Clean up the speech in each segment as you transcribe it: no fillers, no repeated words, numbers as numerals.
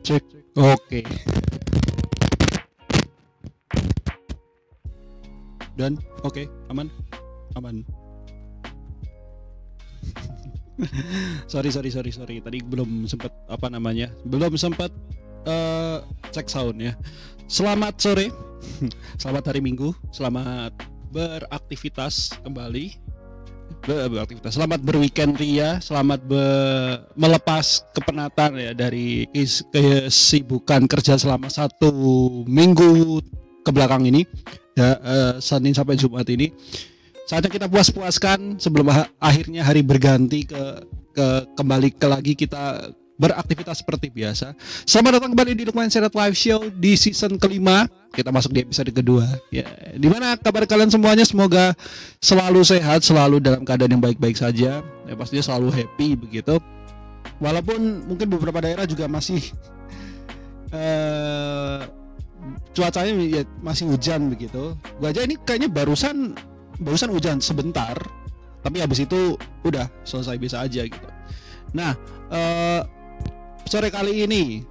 Cek. Oke. Dan oke, aman. Aman. sorry. Tadi belum sempat Belum sempat cek sound ya. Selamat sore. Selamat hari Minggu. Selamat beraktivitas kembali. Selamat berweekend ria. Selamat melepas kepenatan ya dari kesibukan kerja selama 1 minggu ke belakang ini. Ya, Senin sampai Jumat ini. Saatnya kita puas-puaskan sebelum akhirnya hari berganti kembali lagi kita beraktivitas seperti biasa. Selamat datang kembali di Lukman Serat Live Show di season kelima. Kita masuk di episode kedua. Ya, dimana kabar kalian semuanya? Semoga selalu sehat, selalu dalam keadaan yang baik-baik saja. Ya, pastinya selalu happy begitu. Walaupun mungkin beberapa daerah juga masih cuacanya ya, masih hujan begitu. Gua aja ini kayaknya barusan hujan sebentar, tapi habis itu udah selesai bisa aja gitu. Nah, sore kali ini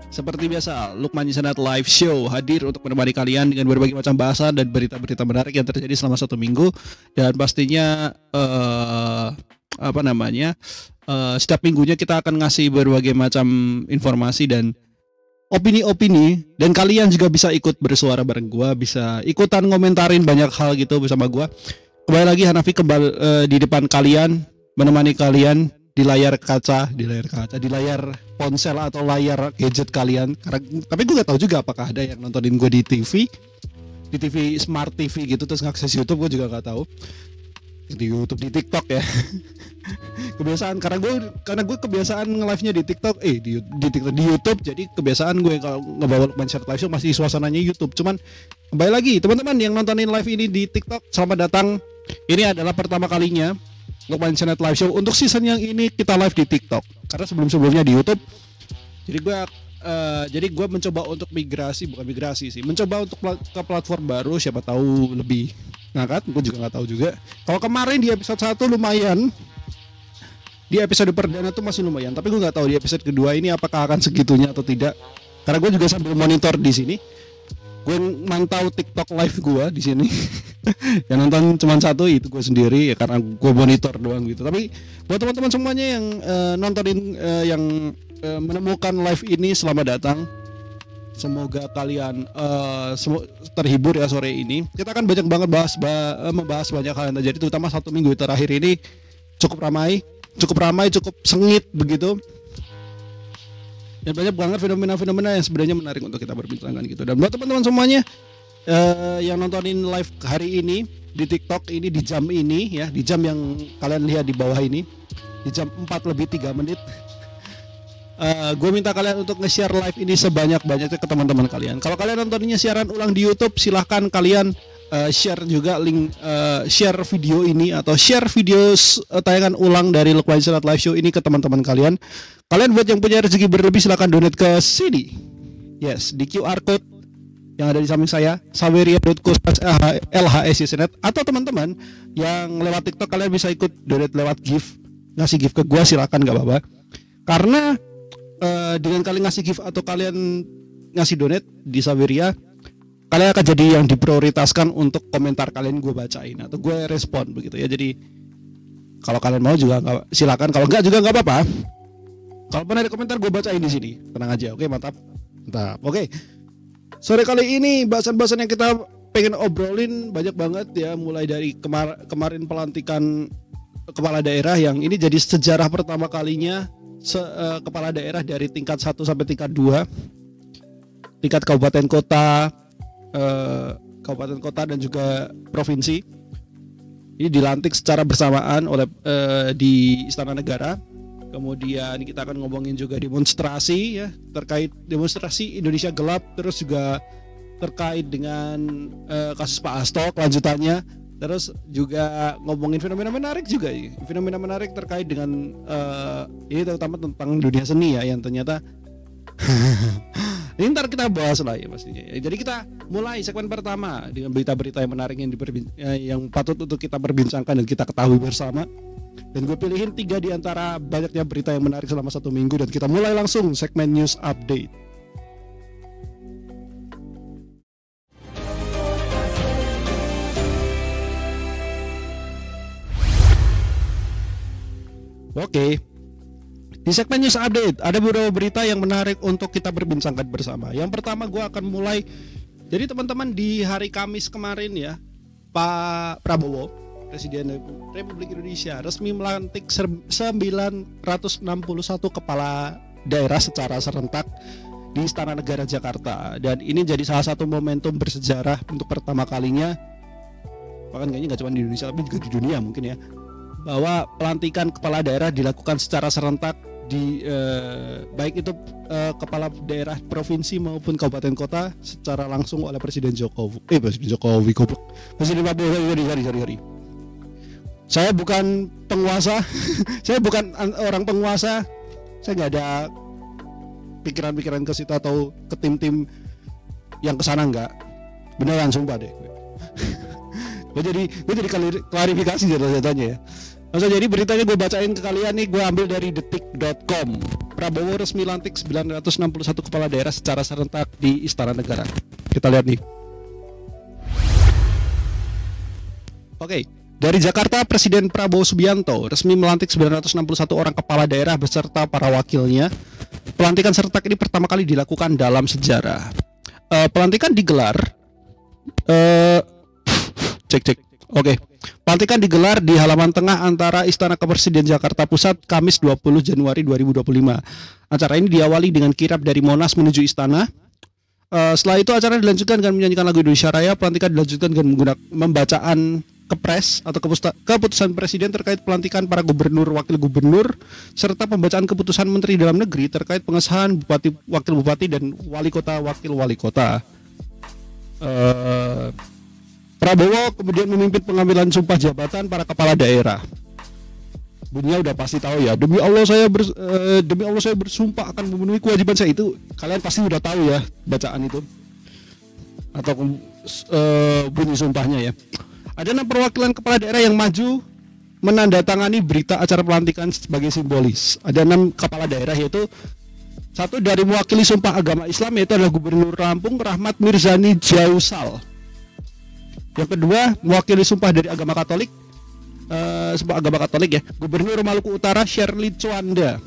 seperti biasa Lukman Sanat Live Show hadir untuk menemani kalian dengan berbagai macam bahasan dan berita-berita menarik yang terjadi selama 1 minggu. Dan pastinya setiap minggunya kita akan ngasih berbagai macam informasi dan opini-opini, dan kalian juga bisa ikut bersuara bareng gua, bisa ikutan ngomentarin banyak hal gitu bersama gua. Kembali lagi Hanafi di depan kalian, menemani kalian di layar ponsel atau layar gadget kalian. Tapi gue gak tahu juga apakah ada yang nontonin gue di TV Smart TV gitu terus ngakses YouTube, gue juga gak tahu. Di YouTube, di TikTok ya. Kebiasaan karena gue kebiasaan nge-live-nya di TikTok, di YouTube, jadi kebiasaan gue kalau ngebawa Lukman Serat Live Show masih suasananya YouTube. Cuman kembali lagi teman-teman yang nontonin live ini di TikTok, selamat datang. Ini adalah pertama kalinya Lukman Serat Live Show untuk season yang ini kita live di TikTok. Karena sebelumnya di YouTube. Jadi gue mencoba untuk mencoba untuk ke platform baru, siapa tahu lebih ngangkat, gue juga nggak tahu juga. Kalau kemarin di episode 1 lumayan, di episode perdana tuh masih lumayan, tapi gue nggak tahu di episode kedua ini apakah akan segitunya atau tidak. Karena gue juga sambil monitor di sini, gue mantau TikTok live gue di sini. Yang nonton cuma satu, itu gue sendiri ya, karena gue monitor doang gitu. Tapi buat teman-teman semuanya yang nontonin, yang menemukan live ini, selamat datang. Semoga kalian terhibur ya sore ini. Kita akan banyak banget membahas banyak hal yang terjadi, terutama 1 minggu terakhir ini cukup ramai, cukup sengit begitu. Dan banyak banget fenomena-fenomena yang sebenarnya menarik untuk kita berbincangkan gitu. Dan buat teman-teman semuanya yang nontonin live hari ini di TikTok ini, di jam ini ya, di jam yang kalian lihat di bawah ini, di jam 4:03. Gue minta kalian untuk nge-share live ini sebanyak-banyaknya ke teman-teman kalian. Kalau kalian nontonnya siaran ulang di YouTube, silahkan kalian share juga link, share video ini atau share video tayangan ulang dari Lukman Serat Live Show ini ke teman-teman kalian. Kalian buat yang punya rezeki berlebih silahkan donate ke sini. Yes, di QR code yang ada di samping saya, saweria.co/lhsysnet, atau teman-teman yang lewat TikTok kalian bisa ikut donate lewat gift, ngasih gift ke gua, silahkan, gak apa-apa. Karena dengan kalian ngasih gift atau kalian ngasih donate di Saweria, kalian akan jadi yang diprioritaskan untuk komentar kalian gue bacain atau gue respon begitu ya. Jadi kalau kalian mau juga silakan, kalau enggak juga nggak apa-apa. Kalau pernah ada komentar gue bacain di sini, tenang aja. Oke, mantap. Oke. Sore kali ini bahasan-bahasan yang kita pengen obrolin banyak banget ya, mulai dari kemarin pelantikan kepala daerah yang ini jadi sejarah pertama kalinya kepala daerah dari tingkat 1 sampai tingkat 2, tingkat kabupaten kota dan juga provinsi. Ini dilantik secara bersamaan oleh di Istana Negara. Kemudian kita akan ngomongin juga demonstrasi ya, terkait demonstrasi Indonesia Gelap, terus juga terkait dengan kasus Pak Hasto kelanjutannya. Terus juga ngomongin fenomena menarik juga ya. Fenomena menarik terkait dengan ini terutama tentang dunia seni ya, yang ternyata ini ntar kita bahas lah ya pastinya. Jadi kita mulai segmen pertama dengan berita-berita yang menarik yang patut untuk kita perbincangkan dan kita ketahui bersama. Dan gue pilihin 3 di antara banyaknya berita yang menarik selama 1 minggu, dan kita mulai langsung segmen news update. Oke. Di segmen News Update ada beberapa berita yang menarik untuk kita berbincangkan bersama. Yang pertama gue akan mulai. Jadi teman-teman, di hari Kamis kemarin ya, Pak Prabowo, Presiden Republik Indonesia, resmi melantik 961 kepala daerah secara serentak di Istana Negara Jakarta. Dan ini jadi salah satu momentum bersejarah untuk pertama kalinya, bahkan kayaknya nggak cuma di Indonesia tapi juga di dunia mungkin ya, bahwa pelantikan kepala daerah dilakukan secara serentak di baik itu kepala daerah provinsi maupun kabupaten kota secara langsung oleh Presiden Jokowi. Presiden Prabowo. Sorry. Saya bukan penguasa, saya bukan orang penguasa, saya nggak ada pikiran-pikiran ke situ atau ke tim-tim yang kesana, nggak. Beneran sumpah deh. gue jadi klarifikasi jatuhnya ya. Langsung, jadi beritanya gue bacain ke kalian nih, gue ambil dari detik.com. Prabowo resmi lantik 961 kepala daerah secara serentak di Istana Negara. Kita lihat nih. Oke, dari Jakarta, Presiden Prabowo Subianto resmi melantik 961 orang kepala daerah beserta para wakilnya. Pelantikan serentak ini pertama kali dilakukan dalam sejarah. Pelantikan digelar Oke. Pelantikan digelar di halaman tengah antara Istana Kepresiden Jakarta Pusat Kamis 20 Januari 2025. Acara ini diawali dengan kirap dari Monas menuju istana. Setelah itu acara dilanjutkan dengan menyanyikan lagu Indonesia Raya. Pelantikan dilanjutkan dengan menggunakan pembacaan kepres atau keputusan presiden terkait pelantikan para gubernur, wakil gubernur, serta pembacaan keputusan Menteri Dalam Negeri terkait pengesahan bupati, wakil bupati, dan wali kota, wakil wali kota. Prabowo kemudian memimpin pengambilan sumpah jabatan para kepala daerah. Bunyinya udah pasti tahu ya. Demi Allah saya bersumpah akan memenuhi kewajiban saya. Itu kalian pasti udah tahu ya bacaan itu atau bunyi sumpahnya ya. Ada 6 perwakilan kepala daerah yang maju menandatangani berita acara pelantikan sebagai simbolis. Ada 6 kepala daerah, yaitu satu dari mewakili sumpah agama Islam, yaitu adalah Gubernur Lampung Rahmat Mirzani Jausal. Yang kedua, mewakili sumpah dari agama Katolik, sumpah agama Katolik ya, Gubernur Maluku Utara Shirley Chwanda.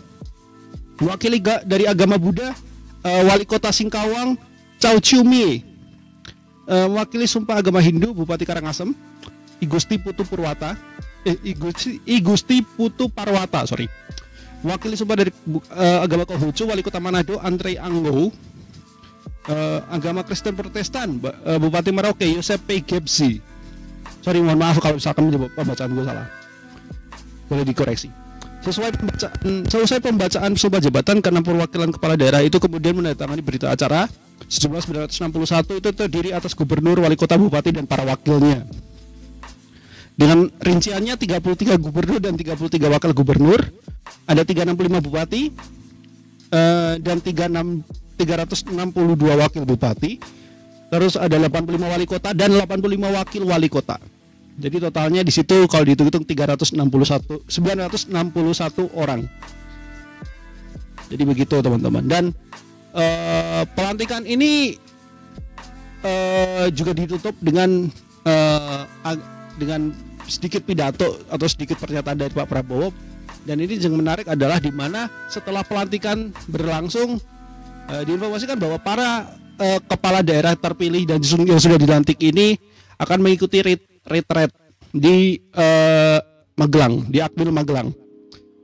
Mewakili dari agama Buddha, Wali Kota Singkawang Chow Chiu Mie. Mewakili sumpah agama Hindu, Bupati Karangasem Igusti Putu Parwata. Mewakili sumpah dari agama Konghucu, Wali Kota Manado Andre Anggo. Agama Kristen Protestan, Bupati Merauke Yosep P. Gebzi. Mohon maaf kalau misalkan pembacaan gue salah, boleh dikoreksi. Selesai pembacaan sumpah jabatan, ke-6 perwakilan kepala daerah itu kemudian menandatangani berita acara. Sejumlah 961 itu terdiri atas gubernur, wali kota, bupati, dan para wakilnya. Dengan rinciannya 33 gubernur dan 33 wakil gubernur, ada 365 bupati dan 362 wakil bupati. Terus ada 85 wali kota dan 85 wakil wali kota. Jadi totalnya di situ kalau dihitung-hitung 961 orang. Jadi begitu teman-teman. Dan pelantikan ini juga ditutup dengan sedikit pidato atau sedikit pernyataan dari Pak Prabowo. Dan ini yang menarik adalah di mana setelah pelantikan berlangsung, diinformasikan bahwa para kepala daerah terpilih dan yang sudah dilantik ini akan mengikuti retret di Magelang, di Akmil Magelang.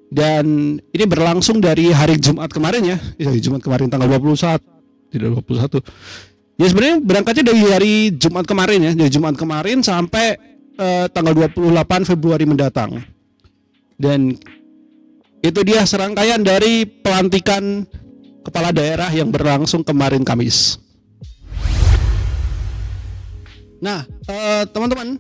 Dan ini berlangsung dari hari Jumat kemarin ya. Jumat kemarin tanggal 21. Tidak 21. Ya sebenarnya berangkatnya dari hari Jumat kemarin ya, dari Jumat kemarin sampai tanggal 28 Februari mendatang. Dan itu dia serangkaian dari pelantikan kepala daerah yang berlangsung kemarin Kamis. Nah, teman-teman,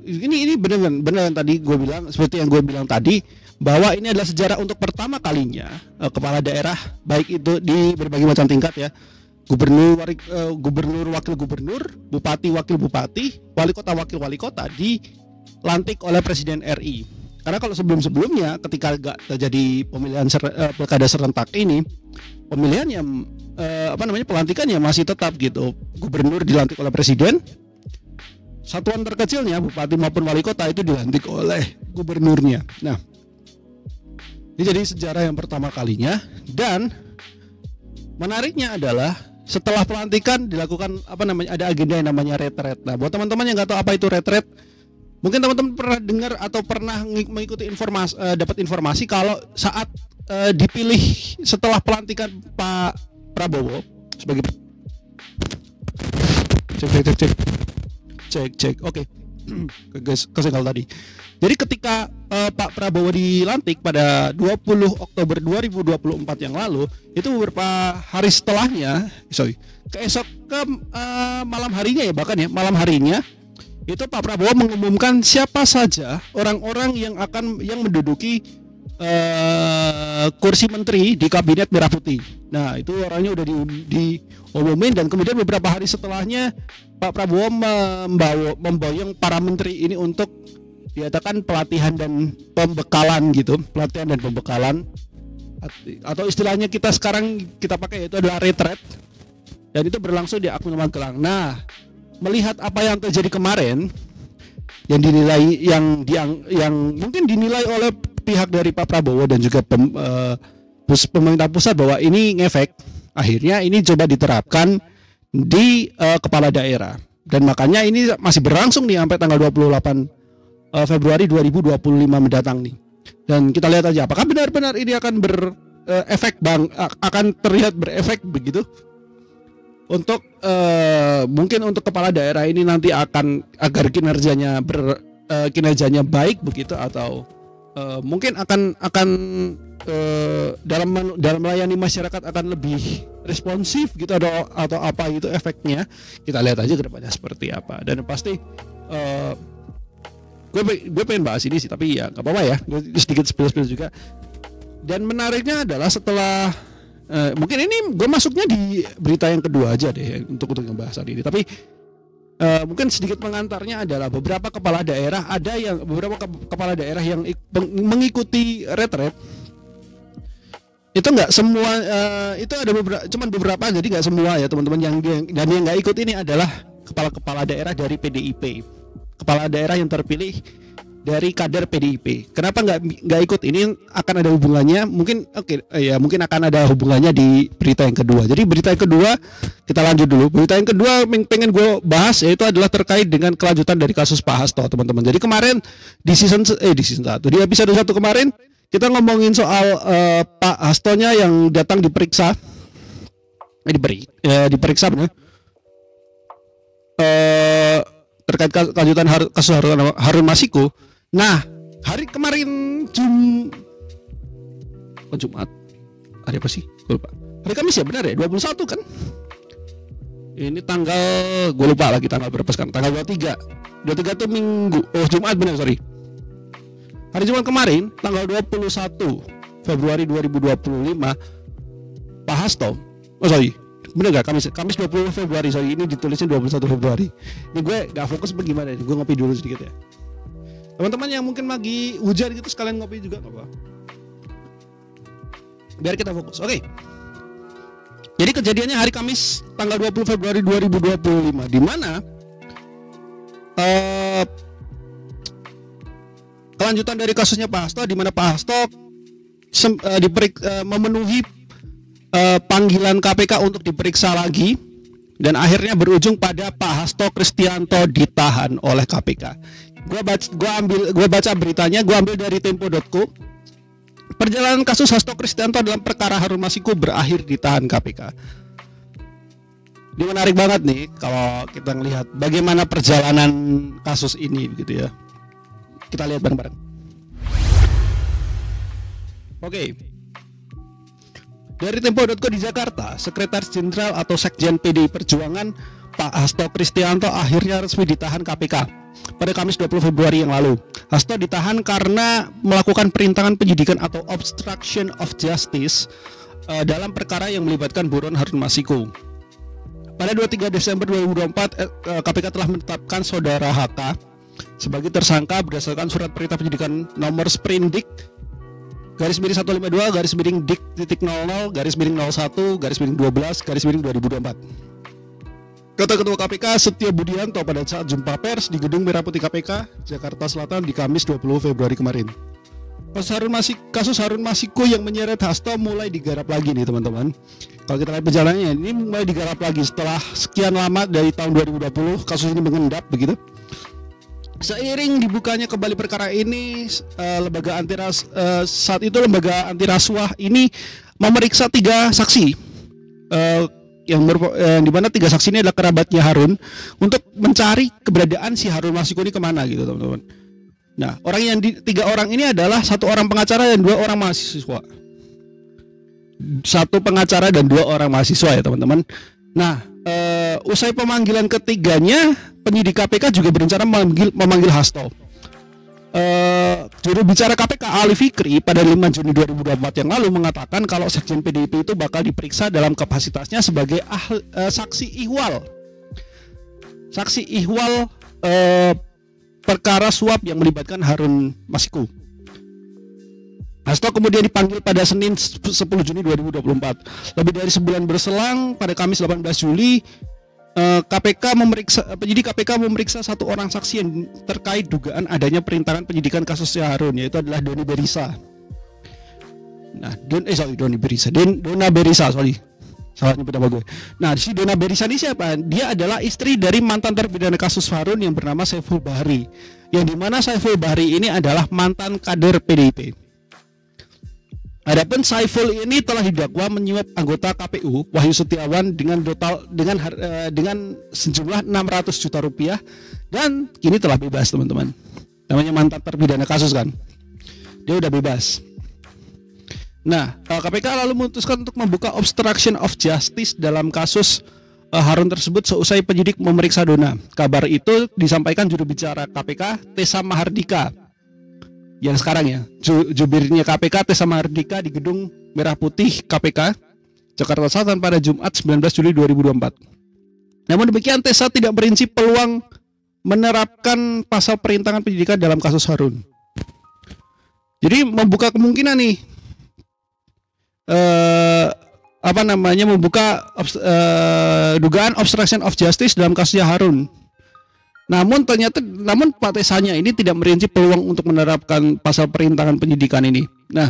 ini benar tadi gue bilang, seperti yang gue bilang tadi, bahwa ini adalah sejarah untuk pertama kalinya kepala daerah, baik itu di berbagai macam tingkat ya, gubernur, wakil gubernur, bupati, wakil bupati, wali kota, wakil wali kota dilantik oleh Presiden RI. Karena kalau sebelum-sebelumnya ketika gak terjadi pemilihan pilkada serentak ini, pemilihannya pelantikannya masih tetap gitu. Gubernur dilantik oleh presiden, satuan terkecilnya bupati maupun wali kota itu dilantik oleh gubernurnya. Nah, ini jadi sejarah yang pertama kalinya. Dan menariknya adalah setelah pelantikan dilakukan ada agenda yang namanya retret. Nah, buat teman-teman yang nggak tahu apa itu retret, mungkin teman-teman pernah dengar atau pernah mengikuti dapat informasi kalau saat dipilih setelah pelantikan Pak Prabowo sebagai cek. Oke. Guys, kesenggol tadi. Jadi ketika Pak Prabowo dilantik pada 20 Oktober 2024 yang lalu, itu beberapa hari setelahnya, malam harinya malam harinya itu Pak Prabowo mengumumkan siapa saja orang-orang yang menduduki kursi menteri di kabinet Merah Putih. Nah, itu orangnya udah diumumin, dan kemudian beberapa hari setelahnya Pak Prabowo memboyong para menteri ini untuk diadakan pelatihan dan pembekalan gitu, atau istilahnya kita sekarang kita pakai yaitu adalah retret, dan itu berlangsung di akun Magelang. Nah, melihat apa yang terjadi kemarin, yang mungkin dinilai oleh pihak dari Pak Prabowo dan juga pemerintah pusat bahwa ini ngefek, akhirnya ini coba diterapkan di kepala daerah, dan makanya ini masih berlangsung nih sampai tanggal 28 Februari 2025 mendatang nih. Dan kita lihat aja apakah benar-benar ini akan akan terlihat berefek begitu untuk mungkin untuk kepala daerah ini nanti agar kinerjanya baik begitu, atau mungkin akan dalam melayani masyarakat akan lebih responsif gitu, atau apa itu efeknya. Kita lihat aja ke depannya seperti apa. Dan pasti gue pengen bahas ini sih, tapi ya nggak apa-apa ya, gue sedikit spill juga. Dan menariknya adalah setelah mungkin ini gue masuknya di berita yang kedua aja deh untuk ngebahas hari ini, tapi mungkin sedikit pengantarnya adalah beberapa kepala daerah kepala daerah yang mengikuti retret. Itu nggak semua, itu ada beberapa, jadi nggak semua ya teman-teman. Yang nggak ikut ini adalah kepala daerah dari PDIP, kepala daerah yang terpilih dari kader PDIP. Kenapa nggak ikut? Ini akan ada hubungannya, mungkin akan ada hubungannya di berita yang kedua. Jadi berita yang kedua kita lanjut dulu. Berita yang kedua pengen gue bahas yaitu adalah terkait dengan kelanjutan dari kasus Pak Hasto, teman-teman. Jadi kemarin di season 1, di episode 1 kemarin kita ngomongin soal Pak Hastonya yang datang diperiksa, benar. Terkait kelanjutan kasus Harun Masiku. Nah, hari kemarin Jumat. Hari apa sih? Gue lupa. Hari Kamis ya, benar ya? 21 kan? Ini tanggal, gue lupa lagi tanggal berapa sekarang. Tanggal 23. 23 itu Minggu. Oh, Jumat benar, sorry. Hari Jumat kemarin, tanggal 21 Februari 2025, Pak Hasto. Oh, sorry. Bener gak? Kamis 20 Februari, sorry, ini ditulisnya 21 Februari. Ini gue gak fokus bagaimana, gue ngopi dulu sedikit ya. Teman-teman yang mungkin lagi hujan gitu sekalian ngopi juga gak apa, biar kita fokus. Oke. Jadi kejadiannya hari Kamis tanggal 20 Februari 2025, di mana kelanjutan dari kasusnya Pak Hasto, di mana Pak Hasto memenuhi panggilan KPK untuk diperiksa lagi, dan akhirnya berujung pada Pak Hasto Kristianto ditahan oleh KPK. Gue baca beritanya, gue ambil dari tempo.co. Perjalanan kasus Hasto Kristianto dalam perkara Harun Masiku berakhir ditahan KPK. Ini menarik banget nih kalau kita melihat bagaimana perjalanan kasus ini gitu ya. Kita lihat bareng-bareng. Oke. Dari tempo.co di Jakarta, Sekretaris Jenderal atau Sekjen PDI Perjuangan Pak Hasto Kristianto akhirnya resmi ditahan KPK pada Kamis 20 Februari yang lalu. Hasto ditahan karena melakukan perintangan penyidikan atau obstruction of justice dalam perkara yang melibatkan buron Harun Masiku. Pada 23 Desember 2024, KPK telah menetapkan saudara HK sebagai tersangka berdasarkan surat perintah penyidikan nomor Sprindik /152/dik.00/01/12/2024. Kata Ketua KPK Setia Budianto pada saat jumpa pers di Gedung Merah Putih KPK, Jakarta Selatan di Kamis 20 Februari kemarin. Kasus Harun Masiku yang menyeret Hasto mulai digarap lagi nih teman-teman. Kalau kita lihat perjalanannya, ini mulai digarap lagi setelah sekian lama dari tahun 2020 kasus ini mengendap begitu. Seiring dibukanya kembali perkara ini, saat itu lembaga anti rasuah ini memeriksa 3 saksi, yang di mana 3 saksi ini adalah kerabatnya Harun, untuk mencari keberadaan si Harun Masiku ini kemana gitu teman-teman. Nah, 3 orang ini adalah 1 orang pengacara dan 2 orang mahasiswa. 1 pengacara dan 2 orang mahasiswa ya teman-teman. Nah, usai pemanggilan ketiganya, penyidik KPK juga berencana memanggil Hasto. Juru bicara KPK Ali Fikri pada 5 Juni 2024 yang lalu mengatakan kalau Sekjen PDIP itu bakal diperiksa dalam kapasitasnya sebagai saksi ihwal. Saksi ihwal perkara suap yang melibatkan Harun Masiku. Hasto kemudian dipanggil pada Senin 10 Juni 2024. Lebih dari sebulan berselang, pada Kamis 18 Juli, penyidik KPK memeriksa 1 orang saksi yang terkait dugaan adanya perintangan penyidikan kasusnya Harun, yaitu adalah Doni Berisa. Nah, Dona Berisa, salah nyebut nama gue. Nah, si Dona Berisa ini siapa? Dia adalah istri dari mantan terpidana kasus Harun yang bernama Saiful Bahri, yang dimana Saiful Bahri ini adalah mantan kader PDIP. Adapun Saiful ini telah didakwa menyuap anggota KPU Wahyu Setiawan dengan sejumlah 600 juta rupiah dan kini telah bebas teman-teman. Namanya mantan terpidana kasus kan, dia udah bebas. Nah, KPK lalu memutuskan untuk membuka obstruction of justice dalam kasus Harun tersebut seusai penyidik memeriksa Dona. Kabar itu disampaikan juru bicara KPK Tessa Mahardika, yang sekarang ya jubirnya KPK Tessa Mahardika di Gedung Merah Putih KPK Jakarta Selatan pada Jumat 19 Juli 2024. Namun demikian, Tessa tidak merinci peluang menerapkan pasal perintangan penyidikan dalam kasus Harun. Jadi membuka kemungkinan nih membuka dugaan obstruction of justice dalam kasusnya Harun. Namun Pak Tessanya ini tidak merinci peluang untuk menerapkan pasal perintangan penyidikan ini. Nah,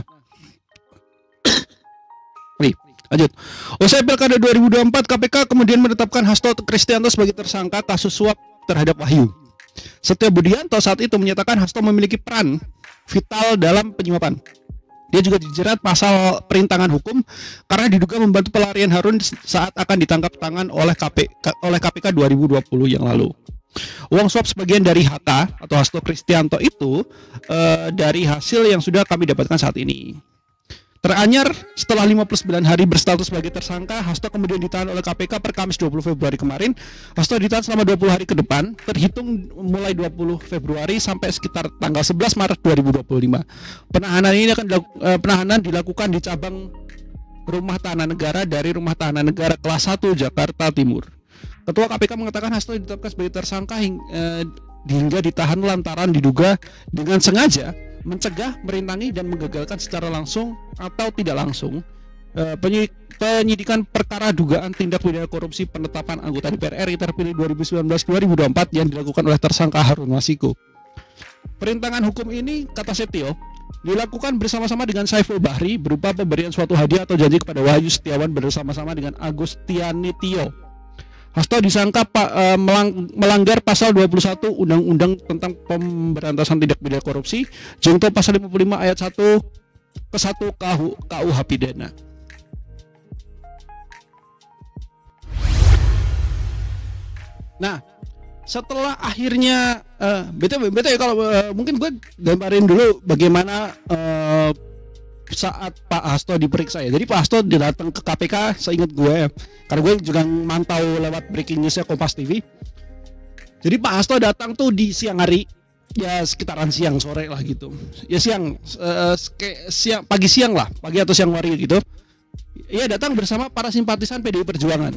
lanjut. Usai Pilkada 2024, KPK kemudian menetapkan Hasto Kristianto sebagai tersangka kasus suap terhadap Wahyu. Setia Budianto saat itu menyatakan Hasto memiliki peran vital dalam penyuapan. Dia juga dijerat pasal perintangan hukum karena diduga membantu pelarian Harun saat akan ditangkap tangan oleh KPK 2020 yang lalu. Uang suap sebagian dari HK atau Hasto Kristianto itu dari hasil yang sudah kami dapatkan saat ini. Teranyar, setelah 59 hari berstatus sebagai tersangka, Hasto kemudian ditahan oleh KPK per Kamis 20 Februari kemarin. Hasto ditahan selama 20 hari ke depan, terhitung mulai 20 Februari sampai sekitar tanggal 11 Maret 2025. Penahanan dilakukan di cabang Rumah Tahanan Negara dari Rumah Tahanan Negara kelas 1 Jakarta Timur. Ketua KPK mengatakan Hasto ditetapkan sebagai tersangka hingga ditahan lantaran diduga dengan sengaja mencegah, merintangi, dan menggagalkan secara langsung atau tidak langsung penyidikan perkara dugaan tindak pidana korupsi penetapan anggota DPR RI terpilih 2019-2024 yang dilakukan oleh tersangka Harun Masiku. Perintangan hukum ini, kata Setio, dilakukan bersama-sama dengan Saiful Bahri berupa pemberian suatu hadiah atau janji kepada Wahyu Setiawan bersama-sama dengan Agustiani Tio. Hasto disangka melanggar pasal 21 Undang-Undang tentang Pemberantasan Tindak Pidana Korupsi, junto pasal 55 ayat 1 ke 1 KUH Pidana. Nah, setelah akhirnya BTW kalau mungkin gue gambarin dulu bagaimana saat Pak Hasto diperiksa ya. Jadi Pak Hasto datang ke KPK, seingat gue, karena gue juga mantau lewat breaking newsnya Kompas TV. Jadi Pak Hasto datang tuh di siang hari, ya sekitaran siang sore lah gitu. Ya pagi atau siang hari gitu. Ia datang bersama para simpatisan PDI Perjuangan.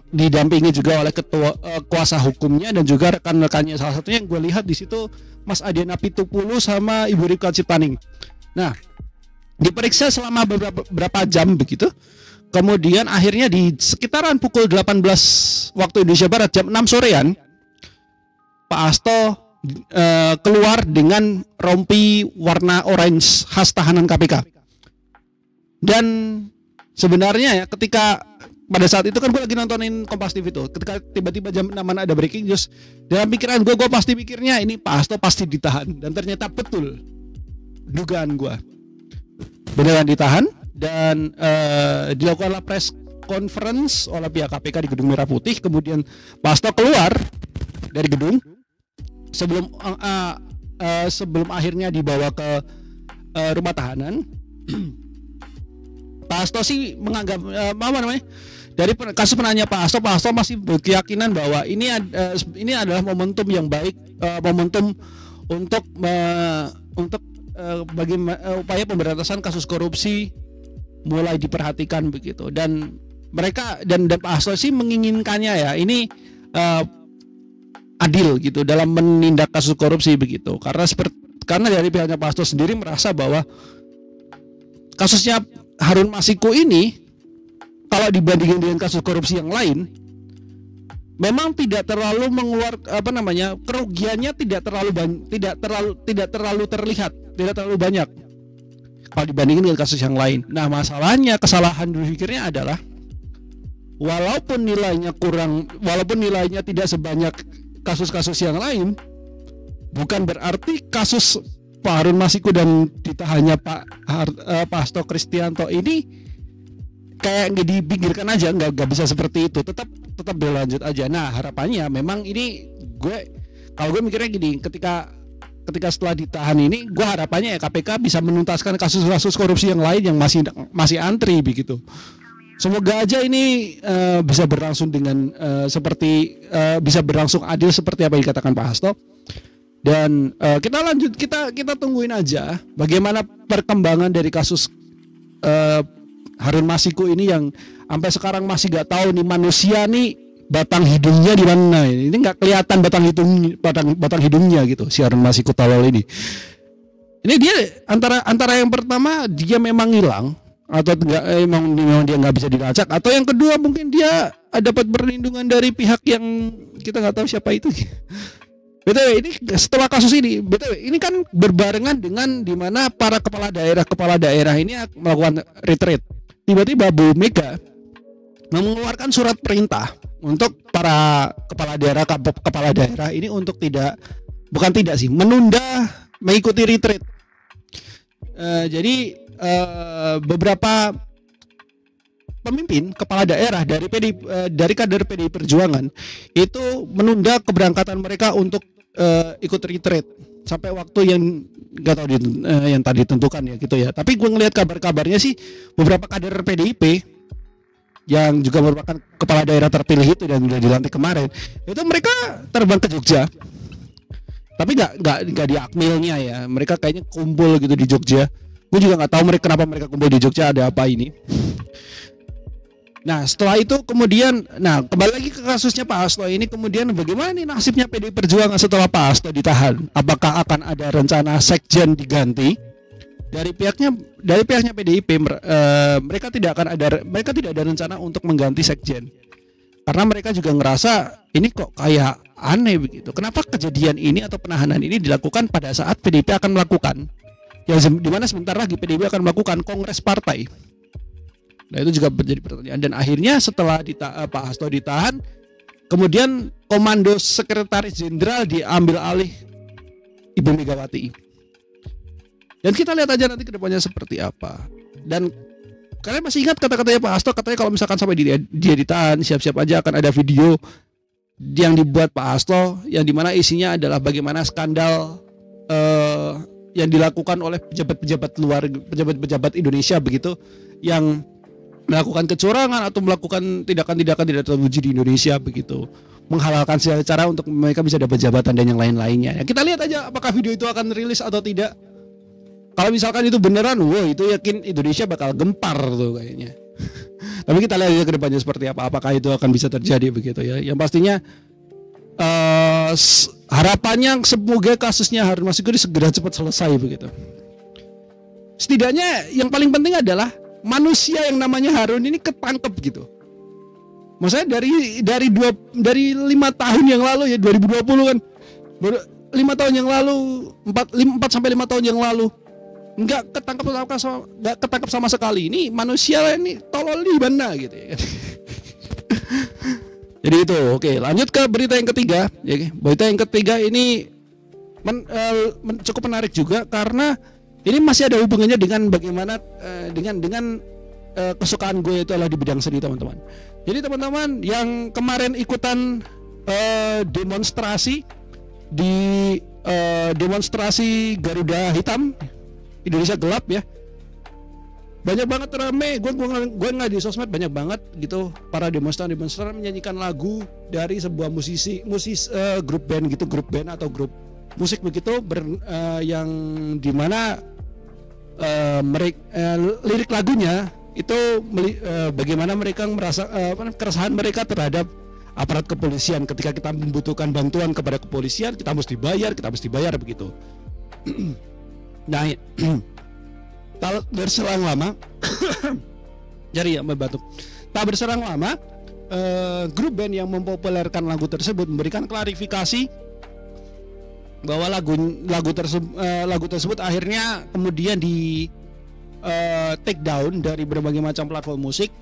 Didampingi juga oleh ketua kuasa hukumnya dan juga rekan-rekannya. Salah satunya yang gue lihat di situ Mas Adiana Pitupulu sama Ibu Rika Ciptaning. Nah, diperiksa selama beberapa jam begitu. Kemudian akhirnya di sekitaran pukul 18 waktu Indonesia Barat, jam 6 sorean, Pak Hasto keluar dengan rompi warna orange khas tahanan KPK. Dan sebenarnya ya, ketika pada saat itu kan gue lagi nontonin Kompas TV itu, ketika tiba-tiba jam 6 ada breaking news, dalam pikiran gue pasti mikirnya ini Pak Hasto pasti ditahan. Dan ternyata betul dugaan gue, beneran ditahan. Dan dilakukanlah press conference oleh pihak KPK di Gedung Merah Putih. Kemudian Pak Hasto keluar dari gedung sebelum akhirnya dibawa ke rumah tahanan. Pak Hasto sih menganggap dari kasus penanya Pak Hasto masih berkeyakinan bahwa ini adalah momentum yang baik, momentum untuk upaya pemberantasan kasus korupsi mulai diperhatikan begitu. Dan mereka dan Pak Hasto sih menginginkannya ya ini adil gitu dalam menindak kasus korupsi begitu. Karena dari pihaknya Pak Hasto sendiri merasa bahwa kasusnya Harun Masiku ini kalau dibandingkan dengan kasus korupsi yang lain memang tidak terlalu kerugiannya tidak terlalu terlihat, tidak terlalu banyak kalau dibandingkan dengan kasus yang lain. Nah, masalahnya kesalahan berpikirnya adalah walaupun nilainya tidak sebanyak kasus-kasus yang lain, bukan berarti kasus Pak Harun Masiku dan ditahannya Pak Hasto Kristianto ini kayak nggak dipinggirkan aja, nggak bisa seperti itu, tetap berlanjut aja. Nah, harapannya memang ini kalau gue mikirnya gini, ketika setelah ditahan ini, gue harapannya ya KPK bisa menuntaskan kasus-kasus korupsi yang lain yang masih antri begitu. Semoga aja ini bisa berlangsung dengan bisa berlangsung adil seperti apa yang dikatakan Pak Hasto. Dan kita tungguin aja bagaimana perkembangan dari kasus Harun Masiku ini yang sampai sekarang masih nggak tahu nih manusia nih batang hidungnya di mana. Ini nggak kelihatan batang hidungnya gitu si Harun Masiku tolol ini. Ini dia antara yang pertama dia memang hilang atau memang dia nggak bisa dilacak, atau yang kedua mungkin dia dapat perlindungan dari pihak yang kita nggak tahu siapa itu. BTW ini setelah kasus ini, BTW ini kan berbarengan dengan dimana para kepala daerah ini melakukan retreat. Tiba-tiba Bu Mega mengeluarkan surat perintah untuk para kepala daerah ini untuk menunda mengikuti retreat. Jadi beberapa pemimpin kepala daerah dari kader PDI Perjuangan itu menunda keberangkatan mereka untuk ikut retreat sampai waktu yang nggak tahu yang tadi ditentukan ya gitu ya. Tapi gue ngelihat kabarnya sih beberapa kader PDIP yang juga merupakan kepala daerah terpilih itu dan sudah dilantik kemarin itu mereka terbang ke Jogja. Tapi nggak di Akmilnya ya. Mereka kayaknya kumpul gitu di Jogja. Gue juga nggak tahu kenapa mereka kumpul di Jogja, ada apa ini. Nah, setelah itu kemudian, kembali lagi ke kasusnya Pak Hasto ini, kemudian bagaimana nih nasibnya PDI Perjuangan setelah Pak Hasto ditahan? Apakah akan ada rencana sekjen diganti? Dari pihaknya PDIP mereka tidak ada rencana untuk mengganti sekjen. Karena mereka juga ngerasa ini kok kayak aneh begitu. Kenapa kejadian ini atau penahanan ini dilakukan pada saat PDIP akan melakukan di mana sebentar lagi PDIP akan melakukan kongres partai. Nah, itu juga menjadi pertanyaan. Dan akhirnya setelah Pak Hasto ditahan, kemudian komando sekretaris jenderal diambil alih Ibu Megawati. Dan kita lihat aja nanti kedepannya seperti apa. Dan kalian masih ingat kata-katanya Pak Hasto, katanya kalau misalkan sampai dia ditahan, siap-siap aja akan ada video yang dibuat Pak Hasto yang dimana isinya adalah bagaimana skandal yang dilakukan oleh pejabat-pejabat Indonesia begitu, yang melakukan kecurangan atau melakukan tindakan-tindakan tidak terpuji di Indonesia begitu, menghalalkan segala cara untuk mereka bisa dapat jabatan dan yang lain-lainnya. Ya, kita lihat aja apakah video itu akan rilis atau tidak. Kalau misalkan itu beneran, itu yakin Indonesia bakal gempar tuh kayaknya. Tapi kita lihat aja ke depannya seperti apa, apakah itu akan bisa terjadi begitu ya. Yang pastinya harapannya semoga kasusnya Harun Masiku ini segera cepat selesai begitu. Setidaknya yang paling penting adalah manusia yang namanya Harun ini ketangkep gitu. Maksudnya dari 5 tahun yang lalu ya, 2020 kan, 5 tahun yang lalu, 4 sampai 5 tahun yang lalu nggak ketangkap sama sekali. Ini manusia ini tolol di mana gitu ya. Jadi itu oke. Lanjut ke berita yang ketiga ya. Berita yang ketiga ini cukup menarik juga karena ini masih ada hubungannya dengan bagaimana dengan kesukaan gue itu adalah di bidang seni, teman-teman. Jadi teman-teman yang kemarin ikutan demonstrasi di demonstrasi Garuda Hitam Indonesia Gelap ya, banyak banget rame. Gue nggak di sosmed, banyak banget gitu para demonstran menyanyikan lagu dari sebuah grup band atau grup musik begitu yang dimana lirik lagunya itu bagaimana mereka merasa keresahan mereka terhadap aparat kepolisian. Ketika kita membutuhkan bantuan kepada kepolisian, kita mesti bayar begitu. Nah, tak berselang lama jadi ya batuk. Tak berselang lama grup band yang mempopulerkan lagu tersebut memberikan klarifikasi bahwa lagu tersebut akhirnya kemudian di take down dari berbagai macam platform musik,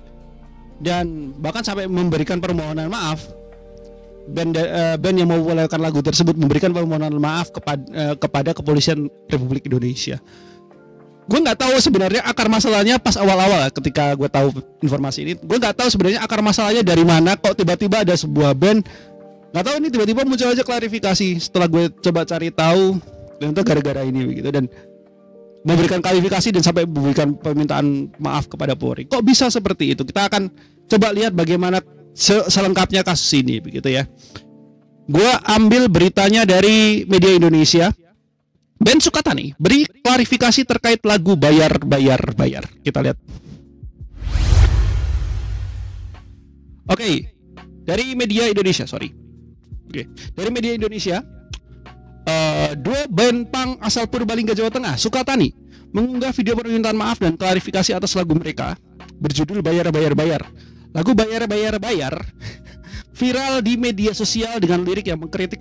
dan bahkan sampai memberikan permohonan maaf. Band yang mempopulerkan lagu tersebut memberikan permohonan maaf kepada Kepolisian Republik Indonesia. Gue nggak tahu sebenarnya akar masalahnya pas awal-awal ketika gue tahu informasi ini. Gue nggak tahu sebenarnya akar masalahnya dari mana, kok tiba-tiba ada sebuah band, nggak tahu ini tiba-tiba muncul aja klarifikasi. Setelah gue coba cari tahu, ternyata gara-gara ini begitu, dan memberikan klarifikasi dan sampai memberikan permintaan maaf kepada Polri. Kok bisa seperti itu? Kita akan coba lihat bagaimana selengkapnya kasus ini begitu ya. Gua ambil beritanya dari Media Indonesia. Ben Sukatani beri klarifikasi terkait lagu Bayar. Kita lihat. Oke, dari Media Indonesia, dari Media Indonesia. Dua band punk asal Purbalingga, Jawa Tengah, Sukatani, mengunggah video permintaan maaf dan klarifikasi atas lagu mereka berjudul Bayar. Lagu Bayar viral di media sosial dengan lirik yang mengkritik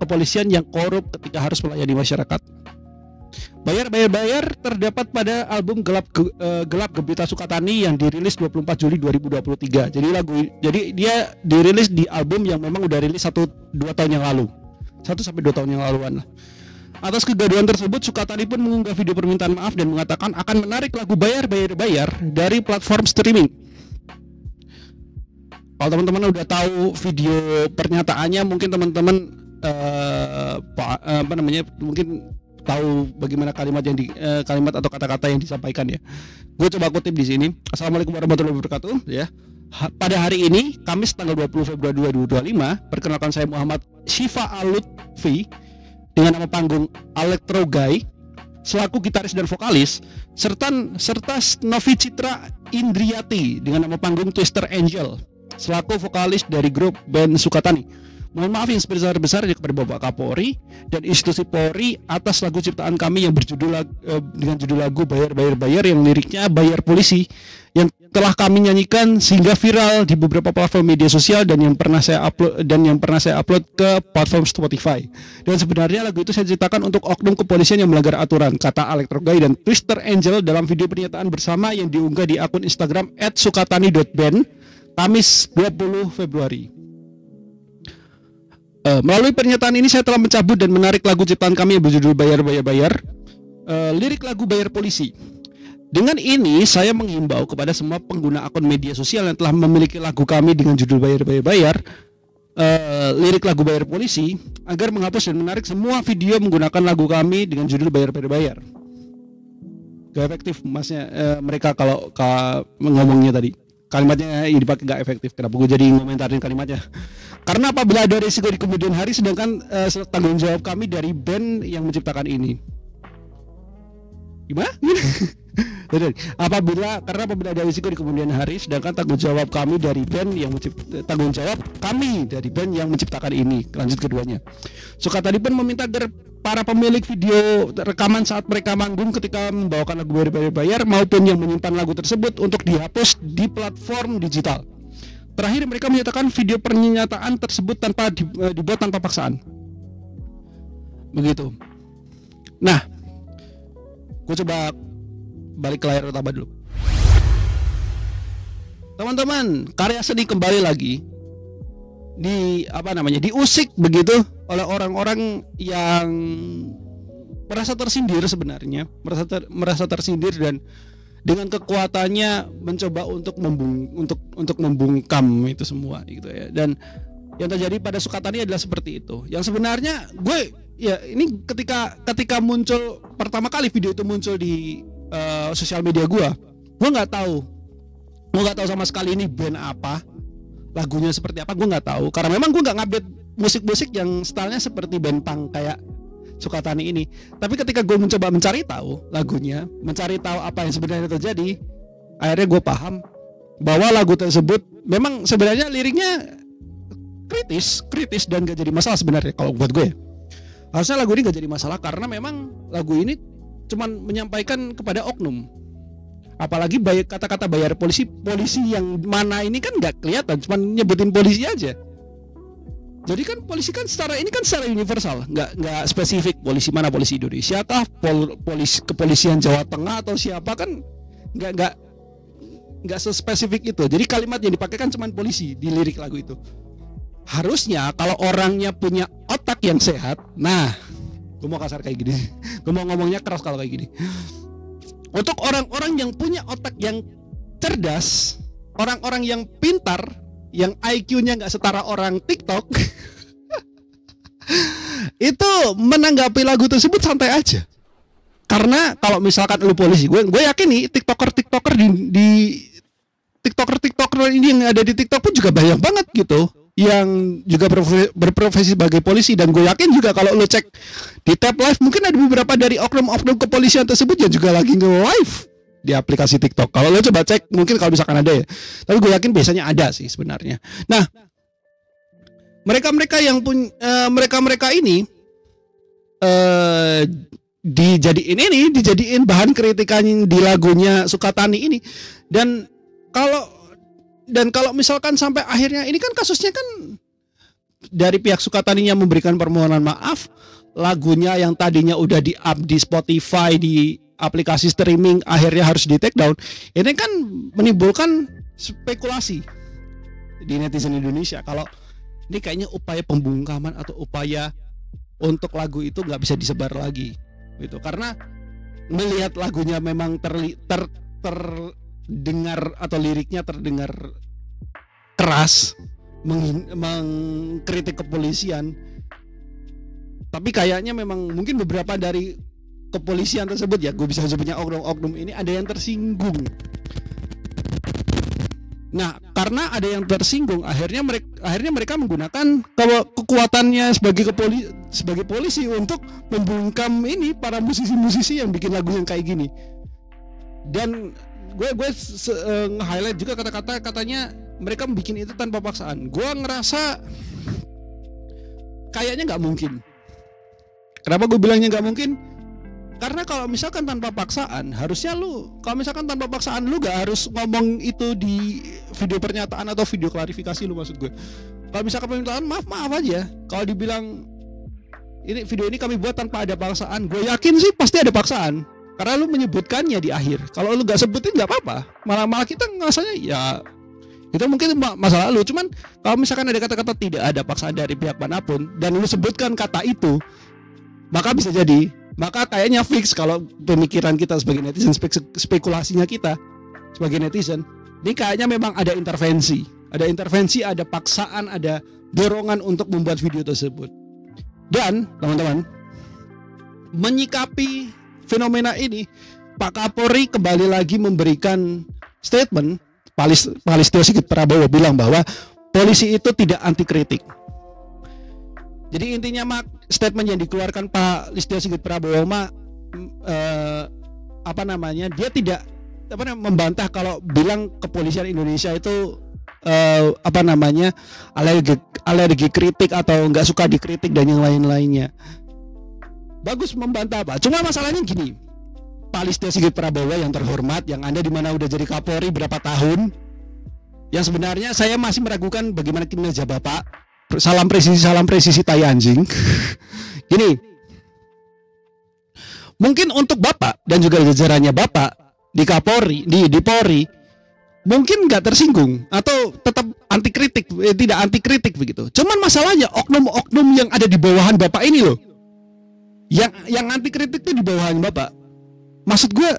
kepolisian yang korup ketika harus melayani masyarakat. Bayar terdapat pada album Gelap Gembita Sukatani yang dirilis 24 Juli 2023. Jadi dia dirilis di album yang memang udah rilis 1-2 tahun yang lalu. 1-2 tahun yang laluan lah. Atas kegaduhan tersebut, Sukatani pun mengunggah video permintaan maaf dan mengatakan akan menarik lagu Bayar dari platform streaming. Kalau teman-teman udah tahu video pernyataannya, mungkin teman-teman mungkin tahu bagaimana kalimat atau kata-kata yang disampaikan ya. Gue coba kutip di sini. Assalamualaikum warahmatullahi wabarakatuh ya. Pada hari ini, Kamis tanggal 20 Februari 2025, perkenalkan saya Muhammad Syifa Alutfi dengan nama panggung Electro Guy selaku gitaris dan vokalis, serta Novi Citra Indriati dengan nama panggung Twister Angel selaku vokalis dari grup band Sukatani. Mohon maaf yang sebesar-besarnya kepada Bapak Kapolri dan institusi Polri atas lagu ciptaan kami yang dengan judul lagu Bayar yang liriknya bayar polisi, yang telah kami nyanyikan sehingga viral di beberapa platform media sosial dan yang pernah saya upload ke platform Spotify. Dan sebenarnya lagu itu saya ceritakan untuk oknum kepolisian yang melanggar aturan, kata Electro Guy dan Twister Angel dalam video pernyataan bersama yang diunggah di akun Instagram @sukatani.band Kamis 20 Februari. Melalui pernyataan ini saya telah mencabut dan menarik lagu ciptaan kami yang berjudul Bayar. Lirik lagu Bayar Polisi. Dengan ini saya menghimbau kepada semua pengguna akun media sosial yang telah memiliki lagu kami dengan judul Bayar, lirik lagu Bayar Polisi, agar menghapus dan menarik semua video menggunakan lagu kami dengan judul Bayar. Gak efektif masnya mereka kalau ngomongnya tadi. Kalimatnya yang dipakai gak efektif. Kenapa gue jadi ngomentarin kalimatnya? Karena apabila ada risiko di kemudian hari, sedangkan tanggung jawab kami dari band yang menciptakan ini. Gimana? Apabila ada risiko di kemudian hari, sedangkan tanggung jawab kami dari band yang menciptakan ini. Lanjut keduanya. Sukatani pun meminta agar para pemilik video rekaman saat mereka manggung ketika membawakan lagu berbayar maupun yang menyimpan lagu tersebut untuk dihapus di platform digital. Terakhir mereka menyatakan video pernyataan tersebut dibuat tanpa paksaan. Begitu. Nah, gue coba balik ke layar utama dulu. Teman-teman, karya seni kembali lagi diusik begitu oleh orang-orang yang merasa tersindir sebenarnya, merasa tersindir dan dengan kekuatannya mencoba untuk membungkam itu semua gitu ya. Dan yang terjadi pada Sukatani adalah seperti itu. Yang sebenarnya ini ketika muncul pertama kali video itu muncul di sosial media gue nggak tahu sama sekali ini band apa, lagunya seperti apa, gue nggak tahu karena memang gue nggak ngupdate musik-musik yang stylenya seperti band punk kayak Sukatani ini. Tapi ketika gue mencoba mencari tahu lagunya, mencari tahu apa yang sebenarnya terjadi, akhirnya gue paham bahwa lagu tersebut memang sebenarnya liriknya kritis dan gak jadi masalah sebenarnya kalau buat gue. Harusnya lagu ini gak jadi masalah karena memang lagu ini cuman menyampaikan kepada oknum. Apalagi kata-kata bayar polisi yang mana ini kan nggak kelihatan, cuma nyebutin polisi aja. Jadi kan polisi kan secara universal, nggak spesifik polisi mana, polisi Indonesia kah, kepolisian Jawa Tengah atau siapa, kan nggak sespesifik itu. Jadi kalimat yang dipakai kan cuma polisi di lirik lagu itu. Harusnya kalau orangnya punya otak yang sehat, nah, gue mau kasar kayak gini, gue mau ngomongnya keras kalau kayak gini. Untuk orang-orang yang punya otak yang cerdas, orang-orang yang pintar, yang IQ-nya nggak setara orang TikTok, itu menanggapi lagu tersebut santai aja. Karena kalau misalkan lu polisi, gue yakin nih tiktoker di tiktoker ini yang ada di TikTok pun juga banyak banget gitu yang juga berprofesi sebagai polisi. Dan gue yakin juga kalau lo cek di tab live mungkin ada beberapa dari oknum-oknum kepolisian tersebut yang juga lagi nge-live di aplikasi TikTok. Kalau lo coba cek mungkin kalau misalkan ada ya, tapi gue yakin biasanya ada sih sebenarnya. Nah, mereka ini dijadiin bahan kritikan di lagunya Sukatani ini. Dan kalau misalkan sampai akhirnya ini kan kasusnya kan dari pihak Sukataninya memberikan permohonan maaf, lagunya yang tadinya udah di-up di Spotify, di aplikasi streaming akhirnya harus di take down. Ini kan menimbulkan spekulasi di netizen Indonesia kalau ini kayaknya upaya pembungkaman atau upaya untuk lagu itu nggak bisa disebar lagi gitu. Karena melihat lagunya memang terdengar atau liriknya terdengar keras, mengkritik kepolisian, tapi kayaknya memang mungkin beberapa dari kepolisian tersebut, ya gue bisa sebutnya oknum-oknum ini, ada yang tersinggung. Nah, karena ada yang tersinggung, akhirnya mereka menggunakan kekuatannya sebagai polisi untuk membungkam ini para musisi-musisi yang bikin lagu yang kayak gini. Dan gue nge-highlight juga katanya mereka bikin itu tanpa paksaan. Gue ngerasa kayaknya nggak mungkin. Kenapa gue bilangnya nggak mungkin? Karena kalau misalkan tanpa paksaan, harusnya kalau misalkan tanpa paksaan lu gak harus ngomong itu di video pernyataan atau video klarifikasi lu, maksud gue. Kalau misalkan permintaan maaf aja. Kalau dibilang ini video ini kami buat tanpa ada paksaan, gue yakin sih pasti ada paksaan. Karena lu menyebutkannya di akhir. Kalau lu gak sebutin gak apa-apa. Malah kita ngerasanya ya itu mungkin masa lalu. Cuman kalau misalkan ada kata-kata tidak ada paksaan dari pihak manapun dan lu sebutkan kata itu, maka bisa jadi, maka kayaknya fix kalau pemikiran kita sebagai netizen, spekulasinya kita sebagai netizen, ini kayaknya memang ada intervensi, ada paksaan, ada dorongan untuk membuat video tersebut. Dan teman-teman, menyikapi fenomena ini, Pak Kapolri kembali lagi memberikan statement. Pak Listio Sigit Prabowo bilang bahwa polisi itu tidak anti kritik. Jadi intinya statement yang dikeluarkan Pak Listio Sigit Prabowo dia tidak membantah kalau bilang kepolisian Indonesia itu alergi kritik atau nggak suka dikritik dan yang lain-lainnya. bagus membantah Pak. Cuma masalahnya gini, Pak Listio Sigit Prabowo yang terhormat, yang Anda di mana udah jadi Kapolri berapa tahun, yang sebenarnya saya masih meragukan bagaimana kinerja Bapak. Salam presisi tai anjing. Gini, mungkin untuk Bapak dan juga jajarannya Bapak di Kapolri, di Polri, mungkin nggak tersinggung atau tetap anti kritik, tidak anti kritik begitu. Cuman masalahnya oknum-oknum yang ada di bawahan Bapak ini loh, yang anti kritik itu di bawahan Bapak. Maksud gue,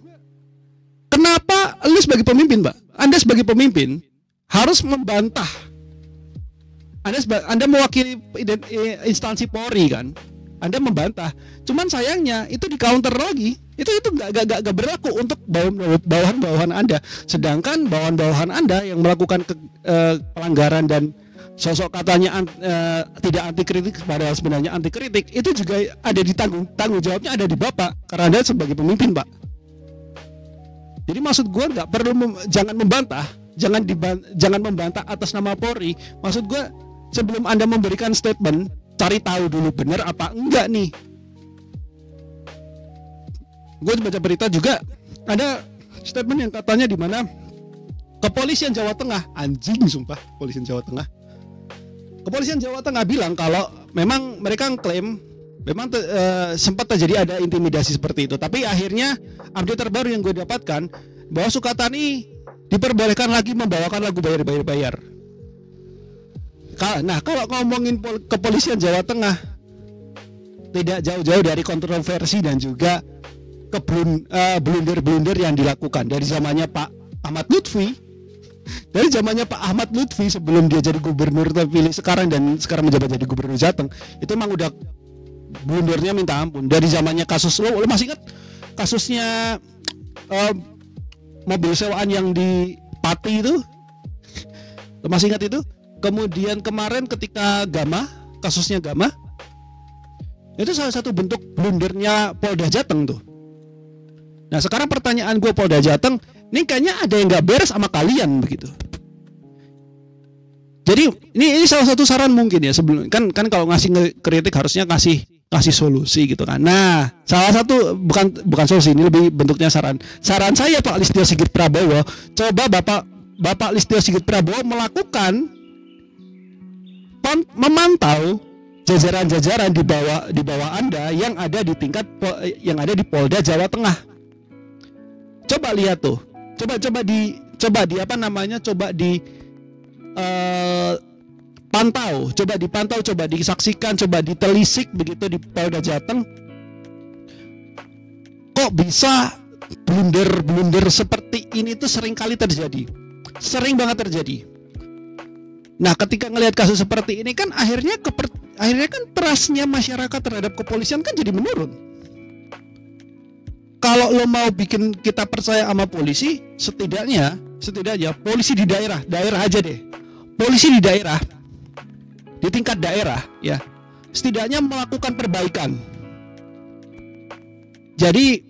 kenapa lu sebagai pemimpin, Pak? Anda sebagai pemimpin harus membantah. Anda mewakili instansi Polri kan? Anda membantah. Cuman sayangnya itu di counter lagi. Itu nggak berlaku untuk bawahan Anda. Sedangkan bawahan Anda yang melakukan pelanggaran dan sosok katanya tidak anti kritik padahal sebenarnya anti kritik, itu juga ada di tanggung jawabnya ada di Bapak karena Anda sebagai pemimpin, Pak. Jadi maksud gue nggak perlu jangan membantah, jangan membantah atas nama Polri. Maksud gue sebelum Anda memberikan statement, cari tahu dulu benar apa enggak nih. Gue baca berita juga ada statement yang katanya di mana Kepolisian Jawa Tengah, anjing sumpah, Kepolisian Jawa Tengah. Kepolisian Jawa Tengah bilang kalau memang mereka klaim memang sempat terjadi ada intimidasi seperti itu. Tapi akhirnya update terbaru yang gue dapatkan bahwa Sukatani diperbolehkan lagi membawakan lagu bayar. Nah, kalau ngomongin Kepolisian Jawa Tengah, tidak jauh-jauh dari kontroversi dan juga blunder-blunder yang dilakukan dari zamannya Pak Ahmad Lutfi. Dari zamannya Pak Ahmad Lutfi sebelum dia jadi gubernur terpilih sekarang dan sekarang menjabat jadi gubernur Jateng, itu emang udah blundernya minta ampun. Dari zamannya kasus lo masih ingat kasusnya mobil sewaan yang di Pati itu? Lo masih ingat itu? Kemudian kemarin ketika kasusnya Gama, itu salah satu bentuk blundernya Polda Jateng tuh. Nah sekarang pertanyaan gue, Polda Jateng, ini kayaknya ada yang nggak beres sama kalian begitu. Jadi ini salah satu saran mungkin ya, sebelum kan kalau ngasih kritik harusnya kasih solusi gitu kan. Nah salah satu bukan solusi, ini lebih bentuknya saran. Saran saya Pak Listio Sigit Prabowo, coba Bapak Listio Sigit Prabowo melakukan memantau jajaran-jajaran di bawah Anda yang ada di tingkat yang ada di Polda Jawa Tengah. Coba lihat tuh. Coba dipantau, coba disaksikan, coba ditelisik begitu di Polda Jateng. Kok bisa blunder seperti ini tuh sering kali terjadi. Sering banget terjadi. Nah, ketika ngelihat kasus seperti ini kan akhirnya kan trustnya masyarakat terhadap kepolisian kan jadi menurun. Kalau lo mau bikin kita percaya sama polisi, setidaknya polisi di daerah aja deh. Polisi di daerah, di tingkat daerah ya, setidaknya melakukan perbaikan. Jadi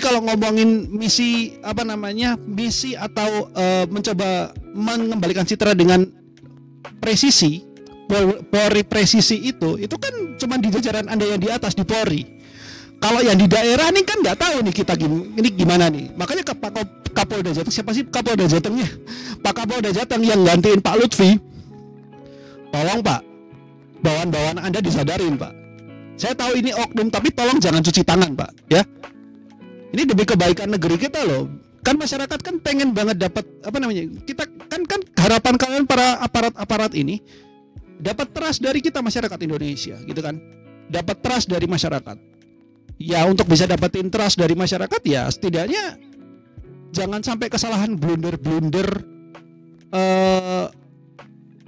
kalau ngomongin misi atau mencoba mengembalikan citra dengan presisi, Polri presisi itu kan cuma di jajaran Anda yang di atas di Polri. Kalau yang di daerah nih kan nggak tahu nih kita ini gimana nih. Makanya Kapolda Jateng, siapa sih Kapolda Jatengnya? Pak Kapolda Jateng yang gantiin Pak Lutfi. Tolong Pak, bawahan Anda disadarin Pak. Saya tahu ini oknum, tapi tolong jangan cuci tangan Pak ya. Ini demi kebaikan negeri kita loh. Kan masyarakat kan pengen banget dapat kita kan harapan kalian para aparat ini dapat trust dari kita masyarakat Indonesia gitu kan. Dapat trust dari masyarakat. Ya untuk bisa dapetin trust dari masyarakat ya setidaknya jangan sampai kesalahan blunder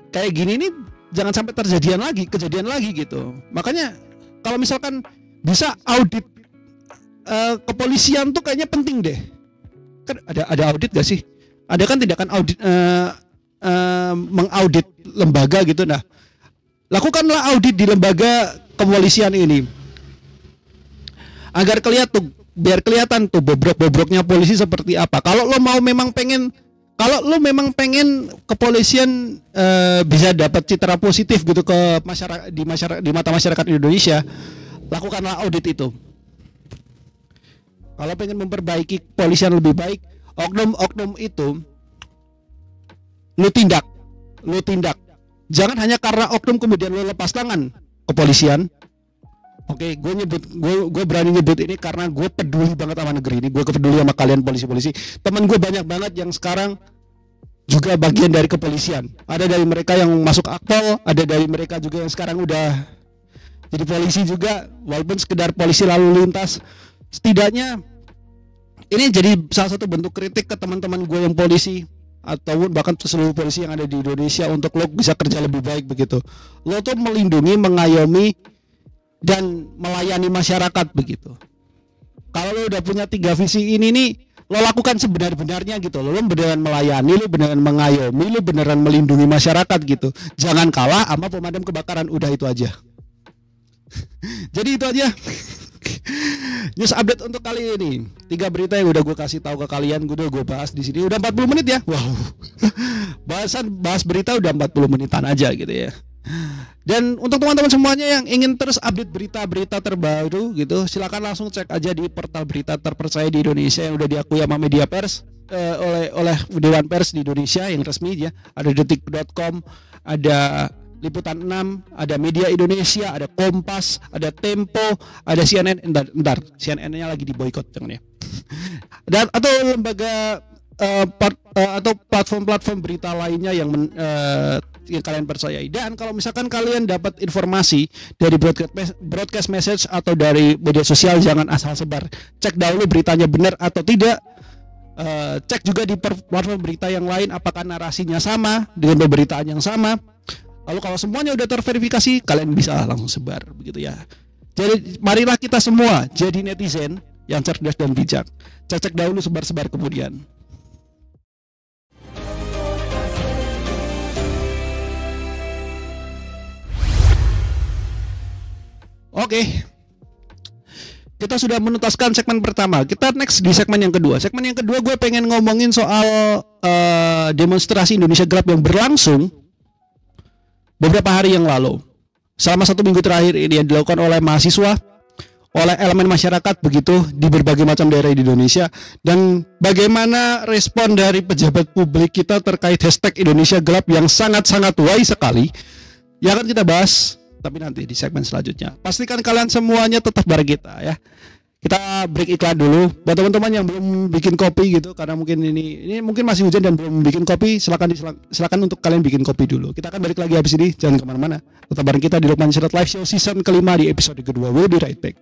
kayak gini nih jangan sampai kejadian lagi gitu. Makanya kalau misalkan bisa audit kepolisian tuh kayaknya penting deh. Kan ada audit gak sih? Ada kan tindakan audit mengaudit lembaga gitu. Nah, lakukanlah audit di lembaga kepolisian ini. Agar biar kelihatan tuh bobrok-bobroknya polisi seperti apa. Kalau lo memang pengen kepolisian bisa dapat citra positif gitu ke masyarakat di mata masyarakat Indonesia, lakukanlah audit itu. Kalau pengen memperbaiki kepolisian lebih baik, oknum-oknum itu lu tindak. Jangan hanya karena oknum kemudian lu lepas tangan kepolisian. Oke, gue berani nyebut ini karena gue peduli banget sama negeri ini. Gue peduli sama kalian polisi-polisi. Temen gue banyak banget yang sekarang juga bagian dari kepolisian. Ada dari mereka yang masuk akpol, ada dari mereka juga yang sekarang udah jadi polisi juga, walaupun sekedar polisi lalu lintas. Setidaknya ini jadi salah satu bentuk kritik ke teman-teman gue yang polisi, ataupun bahkan seluruh polisi yang ada di Indonesia, untuk lo bisa kerja lebih baik begitu. Lo tuh melindungi, mengayomi, dan melayani masyarakat begitu. Kalau lo udah punya 3 visi ini nih, lo lakukan sebenar-benarnya gitu. Lo beneran melayani, lo beneran mengayomi, lo beneran melindungi masyarakat gitu. Jangan kalah sama pemadam kebakaran. Udah itu aja. Jadi itu aja. News update untuk kali ini. 3 berita yang udah gue kasih tahu ke kalian, gue bahas di sini. Udah 40 menit ya. Wow. Bahas berita udah 40 menitan aja gitu ya. Dan untuk teman-teman semuanya yang ingin terus update berita-berita terbaru gitu, silakan langsung cek aja di portal berita terpercaya di Indonesia yang udah diakui sama media pers oleh Dewan Pers di Indonesia yang resmi ya. Ada detik.com, ada Liputan 6, ada Media Indonesia, ada Kompas, ada Tempo, ada CNN. Bentar, CNN-nya lagi diboikot jangan ya. Dan atau lembaga atau platform-platform berita lainnya yang kalian percayai. Dan kalau misalkan kalian dapat informasi dari broadcast message atau dari media sosial, jangan asal sebar. Cek dahulu beritanya benar atau tidak. Cek juga di platform berita yang lain apakah narasinya sama dengan pemberitaan yang sama. Lalu kalau semuanya udah terverifikasi, kalian bisa langsung sebar begitu ya. Jadi marilah kita semua jadi netizen yang cerdas dan bijak. Cek dahulu, sebar-sebar kemudian. Oke, kita sudah menuntaskan segmen pertama. Kita next di segmen yang kedua. Segmen yang kedua gue pengen ngomongin soal demonstrasi Indonesia Gelap yang berlangsung beberapa hari yang lalu. Selama 1 minggu terakhir ini yang dilakukan oleh mahasiswa, oleh elemen masyarakat begitu di berbagai macam daerah di Indonesia. Dan bagaimana respon dari pejabat publik kita terkait hashtag Indonesia Gelap yang sangat-sangat wise sekali, ya akan kita bahas tapi nanti di segmen selanjutnya. Pastikan kalian semuanya tetap bareng kita ya. Kita break iklan dulu. Buat teman-teman yang belum bikin kopi gitu, karena mungkin ini mungkin masih hujan dan belum bikin kopi, silakan untuk kalian bikin kopi dulu. Kita akan balik lagi habis ini, jangan kemana-mana. Tetap bareng kita di Lukman Syarad Live Show season kelima di episode kedua. We'll be right back.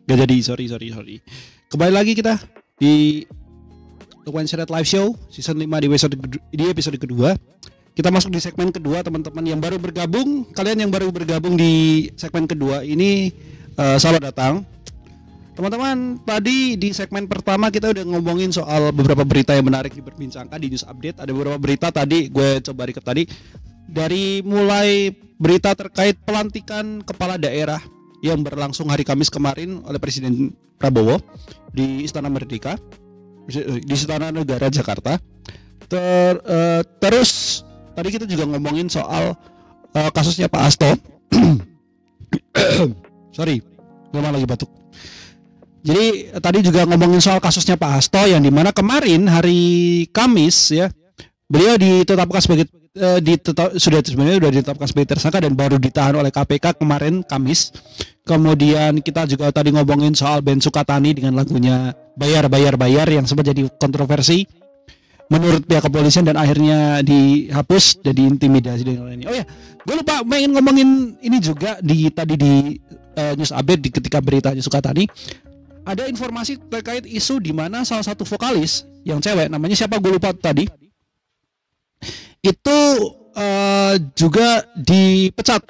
Gak jadi, sorry. Kembali lagi kita di Lukman Syarad Live Show season 5 di episode kedua. Kita masuk di segmen kedua, teman-teman yang baru bergabung. Kalian yang baru bergabung di segmen kedua ini, selamat datang. Teman-teman, tadi di segmen pertama kita udah ngomongin soal beberapa berita yang menarik diperbincangkan di news update. Ada beberapa berita tadi, gue coba recap tadi. Dari mulai berita terkait pelantikan kepala daerah yang berlangsung hari Kamis kemarin oleh Presiden Prabowo di Istana Merdeka, di Istana Negara Jakarta. Terus tadi kita juga ngomongin soal kasusnya Pak Hasto. Sorry, gue malah lagi batuk. Jadi tadi juga ngomongin soal kasusnya Pak Hasto yang dimana kemarin hari Kamis ya, beliau ditetapkan sebagai sebenarnya sudah ditetapkan sebagai tersangka dan baru ditahan oleh KPK kemarin Kamis. Kemudian kita juga tadi ngomongin soal Ben Sukatani dengan lagunya Bayar yang sempat jadi kontroversi menurut pihak kepolisian dan akhirnya dihapus dan diintimidasi dan lainnya. Oh ya, gue lupa pengen ngomongin ini juga tadi di news update ketika beritanya Sukatani. Ada informasi terkait isu di mana salah satu vokalis yang cewek, namanya siapa gue lupa tadi, itu juga dipecat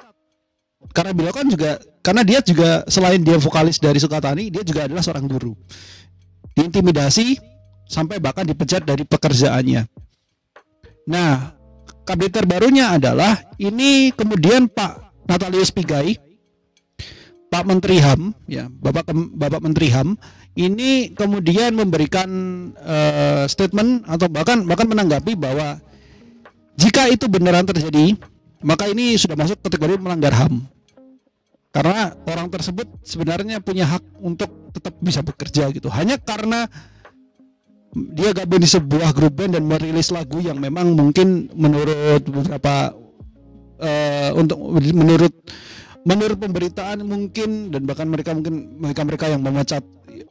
karena dia juga selain dia vokalis dari Sukatani, dia juga adalah seorang guru. Diintimidasi sampai bahkan dipecat dari pekerjaannya. Nah, update terbarunya adalah ini kemudian Pak Natalius Pigai, Pak Menteri HAM, ya, Bapak Menteri HAM, ini kemudian memberikan statement atau bahkan menanggapi bahwa jika itu beneran terjadi, maka ini sudah masuk kategori melanggar HAM. Karena orang tersebut sebenarnya punya hak untuk tetap bisa bekerja gitu. Hanya karena dia gabung di sebuah grup band dan merilis lagu yang memang mungkin menurut beberapa menurut pemberitaan mungkin, dan bahkan mereka yang memecat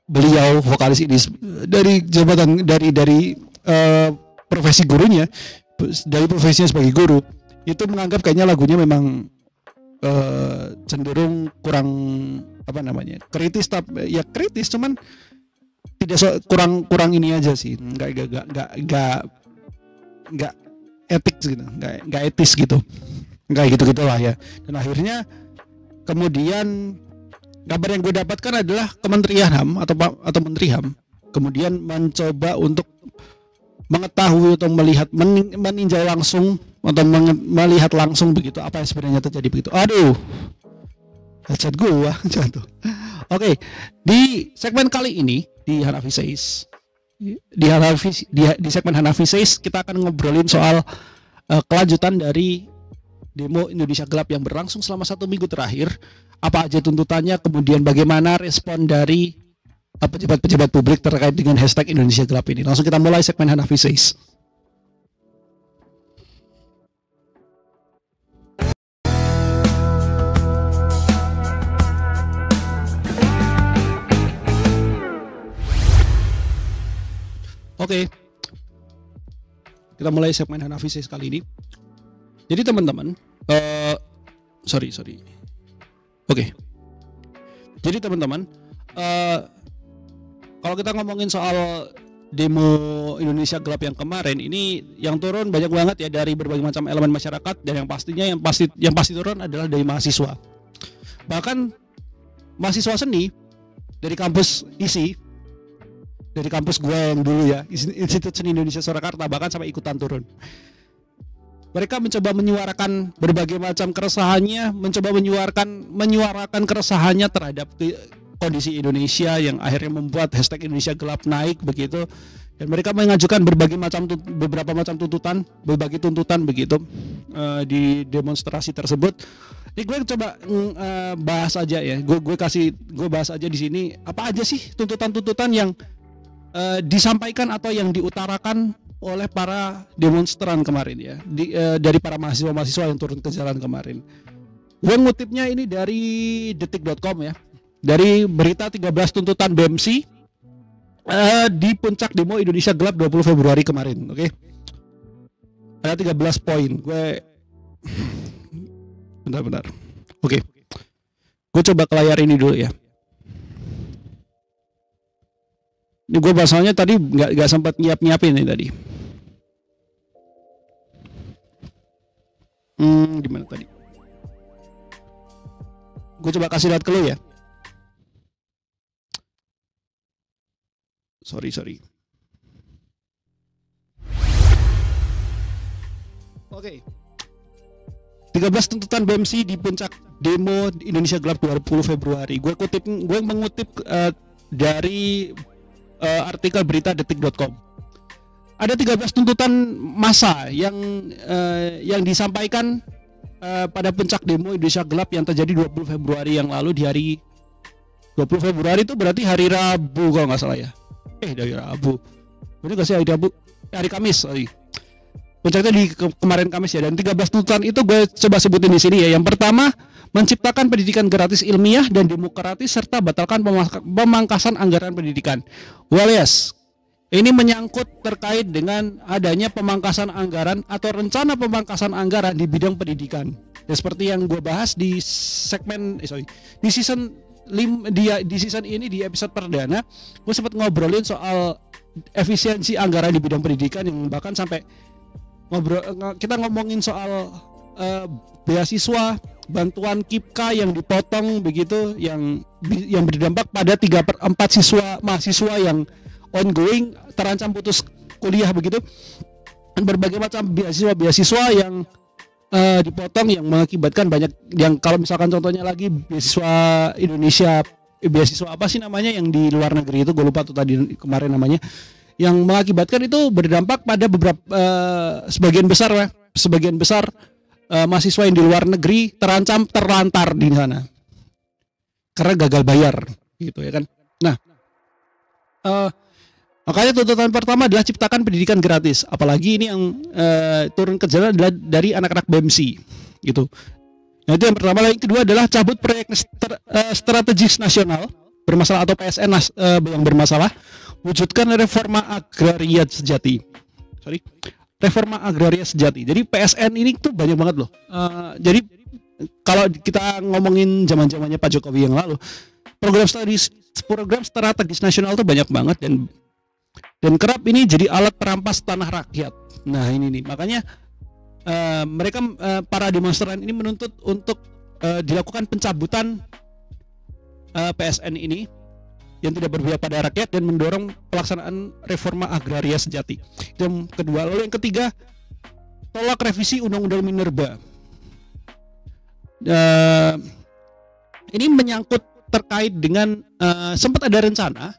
beliau vokalis ini dari jabatan dari profesi gurunya, dari profesinya sebagai guru, itu menganggap kayaknya lagunya memang cenderung kurang kritis, tapi ya kritis cuman tidak kurang ini aja sih, nggak etik gitu, nggak etis gitu, kayak gitulah ya. Dan akhirnya kemudian kabar yang gue dapatkan adalah Kementerian HAM atau Menteri HAM kemudian mencoba untuk mengetahui atau meninjau langsung atau melihat langsung begitu apa yang sebenarnya terjadi begitu. Aduh, headset gua jatuh. Oke, di segmen kali ini di Hanafi Says, di segmen Hanafi Says kita akan ngobrolin soal kelanjutan dari demo Indonesia Gelap yang berlangsung selama 1 minggu terakhir. Apa aja tuntutannya, kemudian bagaimana respon dari pejabat-pejabat publik terkait dengan hashtag Indonesia Gelap ini. Langsung kita mulai segmen Hanafi Says. Oke, kita mulai segmen Hanafi Says kali ini. Jadi teman-teman, Oke. Jadi teman-teman, kalau kita ngomongin soal demo Indonesia Gelap yang kemarin ini, yang turun banyak banget ya dari berbagai macam elemen masyarakat, dan yang pasti turun adalah dari mahasiswa. Bahkan mahasiswa seni dari kampus ISI, dari kampus gue yang dulu ya, Institut Seni Indonesia Surakarta, bahkan sampai ikutan turun. Mereka mencoba menyuarakan berbagai macam keresahannya, mencoba menyuarakan keresahannya terhadap kondisi Indonesia yang akhirnya membuat hashtag Indonesia Gelap naik begitu. Dan mereka mengajukan beberapa macam tuntutan begitu di demonstrasi tersebut. Ini gue coba bahas aja ya. Gue bahas aja di sini apa aja sih tuntutan-tuntutan yang disampaikan atau yang diutarakan oleh para demonstran kemarin ya, dari para mahasiswa yang turun ke jalan kemarin. Gue ngutipnya ini dari detik.com ya, dari berita 13 tuntutan BEMSI di puncak demo Indonesia Gelap 20 Februari kemarin. Oke. Ada 13 poin. Gue bentar. Oke. Gue coba ke layar ini dulu ya. Ini gue bahasanya tadi nggak sempat nyiapin nih tadi. Gimana tadi? Gue coba kasih lihat ke lu ya. Sorry. 13 tuntutan BEMSI di puncak demo Indonesia Gelap 20 Februari. Gue mengutip dari artikel berita detik.com. Ada 13 tuntutan massa yang disampaikan pada puncak demo Indonesia Gelap yang terjadi 20 Februari yang lalu. Di hari 20 Februari itu berarti hari Rabu kalau nggak salah ya. Dari Rabu. Benar nggak sih hari Rabu? Hari Kamis. Sorry. puncaknya di kemarin Kamis ya. Dan 13 tuntutan itu gue coba sebutin di sini ya. Yang pertama, menciptakan pendidikan gratis ilmiah dan demokratis serta batalkan pemangkasan anggaran pendidikan. Well yes, ini menyangkut terkait dengan adanya pemangkasan anggaran atau rencana pemangkasan anggaran di bidang pendidikan. Dan seperti yang gue bahas di segmen di season ini di episode perdana, gue sempat ngobrolin soal efisiensi anggaran di bidang pendidikan yang bahkan sampai kita ngomongin soal beasiswa, bantuan KIPKA yang dipotong begitu, yang berdampak pada 3/4 mahasiswa yang ongoing terancam putus kuliah begitu, dan berbagai macam beasiswa yang dipotong yang mengakibatkan banyak yang, kalau misalkan contohnya lagi beasiswa Indonesia, beasiswa apa sih namanya yang di luar negeri itu, gue lupa tuh tadi kemarin namanya, yang mengakibatkan itu berdampak pada beberapa sebagian besar mahasiswa yang di luar negeri terancam terlantar di sana karena gagal bayar gitu ya kan. Nah, makanya tuntutan pertama adalah ciptakan pendidikan gratis, apalagi ini yang turun ke jalan adalah dari anak-anak BEMSI gitu. Nah, itu yang pertama. Yang kedua adalah cabut proyek strategis nasional bermasalah atau PSN yang bermasalah, wujudkan reforma agraria sejati. Reforma agraria sejati. Jadi PSN ini tuh banyak banget loh. Jadi kalau kita ngomongin zaman-zamannya Pak Jokowi yang lalu, program strategis nasional tuh banyak banget dan kerap ini jadi alat perampas tanah rakyat. Nah ini nih makanya mereka para demonstran ini menuntut untuk dilakukan pencabutan PSN ini yang tidak berpihak pada rakyat dan mendorong pelaksanaan reforma agraria sejati. Yang kedua. Lalu yang ketiga, tolak revisi Undang-Undang Minerba. Ini menyangkut terkait dengan sempat ada rencana